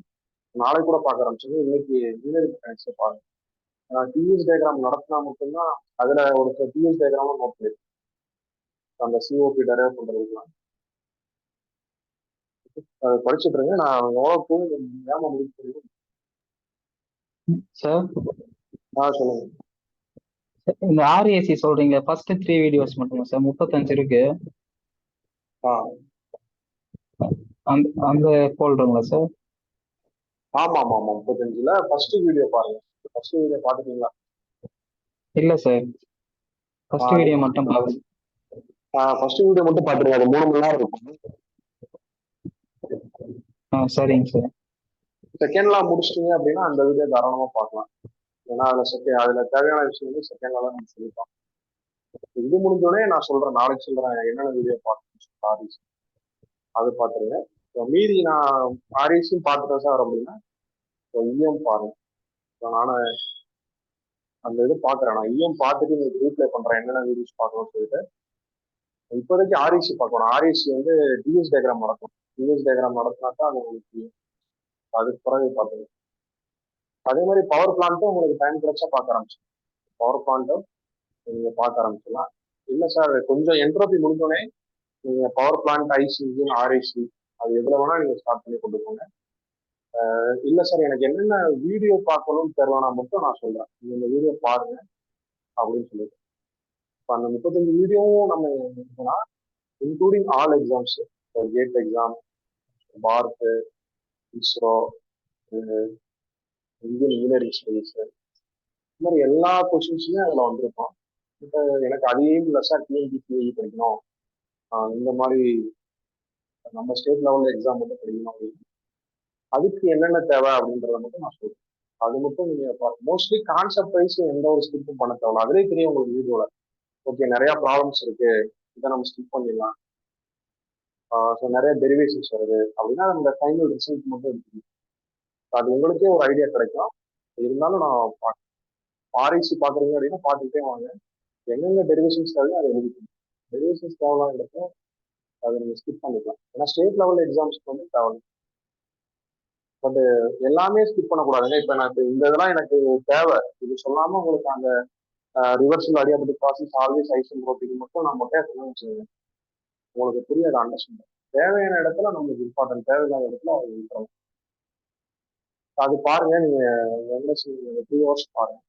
நாளைக்கு கூட பார்க்க ஆரம்பிச்சது. இன்னைக்கு இன்ஜினியரிங் மெக்கானிக்ஸ் பாருங்க. ஏன்னா பிஎஸ் டயக்ராம் நடத்தினா மட்டும்தான் அதுல ஒரு பிஎஸ் டயக்ராமும் நோட் பண்ணிருக்கு அந்த சிஓபி டெரைவ் பண்றதுக்குலாம். அது படிச்சுட்டு இருங்க. நான் எவ்வளவு ஏமா முடிச்சு சார் சொல்லுங்க. இந்த ஆர்ஏசி சொல்றீங்க ஃபர்ஸ்ட் 3 வீடியோஸ் மட்டுமா சார்? 35 இருக்கு. அந்த போல்றீங்களா சார்? ஆமா ஆமா ஆமா 35ல ஃபர்ஸ்ட் வீடியோ பாருங்க. ஃபர்ஸ்ட் வீடியோ பாத்துட்டீங்களா? இல்ல சார், ஃபர்ஸ்ட் வீடியோ மட்டும் பாருங்க. ஃபர்ஸ்ட் வீடியோ மட்டும் பாத்துருங்க, அது 3 மணி நேரம் இருக்கும். சரிங்க சார். செகண்ட்லாம் முடிச்சிட்டீங்க அப்படின்னா அந்த வீடியோ தாராளமா பார்க்கலாம். ஏன்னா அதுல தேவையான விஷயம் வந்து செகண்ட்ல தான் நம்ம சொல்லிப்போம். இது முடிஞ்சோடனே நான் சொல்றேன், நாளைக்கு சொல்றேன் என்னென்ன வீடியோ பார்க்கணும் அது பாத்துருங்க. மீறி நான் ஆர்இசியும் பார்த்துட்டேன் சார் அப்படின்னா இஎம் பாருங்க. நானும் அந்த இது பாக்குறேன். நான் இஎம் பார்த்துட்டு உங்களுக்கு ரீப்ளே பண்றேன் என்னென்ன வீடியோஸ் பார்க்கணும்னு சொல்லிட்டு. இப்போதைக்கு ஆர்இசி பார்க்கணும். ஆர்இசி வந்து டிஎஸ் டயக்ராம் நடக்கும். டிஎஸ் டயக்ராம் நடத்தினாக்கா அது உங்களுக்கு அதுக்கு பிறகு பார்த்துங்க. அதே மாதிரி பவர் பிளான்ட்டும் உங்களுக்கு டைம் கிடைச்சா பார்க்க ஆரம்பிச்சு. பவர் பிளான்ட்டும் நீங்க பார்க்க ஆரம்பிச்சிடலாம். இல்லை சார் கொஞ்சம் என்ட்ரோபி முடிஞ்சோடனே நீங்க பவர் பிளான்ட், ஐசி, ஆர்ஐசி அது எதுல வேணா நீங்க ஸ்டார்ட் பண்ணி கொண்டு போங்க. இல்லை சார் எனக்கு என்னென்ன வீடியோ பார்க்கணும்னு தெரியலனா மட்டும் நான் சொல்றேன், நீங்க இந்த வீடியோ பாருங்க அப்படின்னு சொல்லிட்டு. இப்போ அந்த 35 வீடியோவும் நம்ம including all exams, GATE exam, BARC, ISRO, Indian engineering studies, இந்த மாதிரி எல்லா கொஸ்டின்ஸுமே அதில் வந்திருக்கும். இப்போ எனக்கு அதையும் இல்லை சார் டிஎன்பிசிஐ படிக்கணும், இந்த மாதிரி நம்ம ஸ்டேட் லெவலில் எக்ஸாம் மட்டும் படிக்கணும் அப்படின்னு அதுக்கு என்னென்ன தேவை அப்படின்றத மட்டும் நான் சொல்றேன். அது மட்டும் நீங்க மோஸ்ட்லி கான்செப்ட் வைஸ் எந்த ஒரு ஸ்கிப்பும் பண்ண தேவை. அதுலேயே தெரியும் உங்களுக்கு வீடியோல ஓகே நிறைய ப்ராப்ளம்ஸ் இருக்கு, இதை நம்ம ஸ்கிப் பண்ணிடலாம். ஸோ நிறைய டெரிவேஷன்ஸ் வருது அப்படின்னா அந்த ஃபைனல் ரிசல்ட் மட்டும் எடுத்துக்கணும். அது உங்களுக்கே ஒரு ஐடியா கிடைக்கும். இருந்தாலும் நான் ஆர்ஐசி பாக்குறீங்க அப்படின்னா பார்த்துக்கிட்டே வாங்க. எங்கெங்க டெரிவேஷன்ஸ் தேவையோ அதை எழுதிக்கணும். டெரிவேஷன்ஸ் தேவையான இடத்துல அதை நீங்க ஸ்கிப் பண்ணிக்கலாம். ஏன்னா ஸ்டேட் லெவல் எக்ஸாம்ஸ்க்கு வந்து தேவை. பட் எல்லாமே ஸ்கிப் பண்ணக்கூடாதுங்க. இப்ப நான் இந்த இதெல்லாம் எனக்கு தேவை இது சொல்லாம உங்களுக்கு அந்த reversal adiabatic process always isentropic மட்டும் நான் மொட்டையா சொல்ல வச்சுருங்க, உங்களுக்கு புரியாத அண்டர்ஸ்டாண்ட். தேவையான இடத்துல நம்மளுக்கு இம்பார்ட்டன்ட், தேவையில்லாத இடத்துல அது விட்டுறணும். அது பாருங்க, நீங்க 3 ஹவர்ஸ் பாருங்க.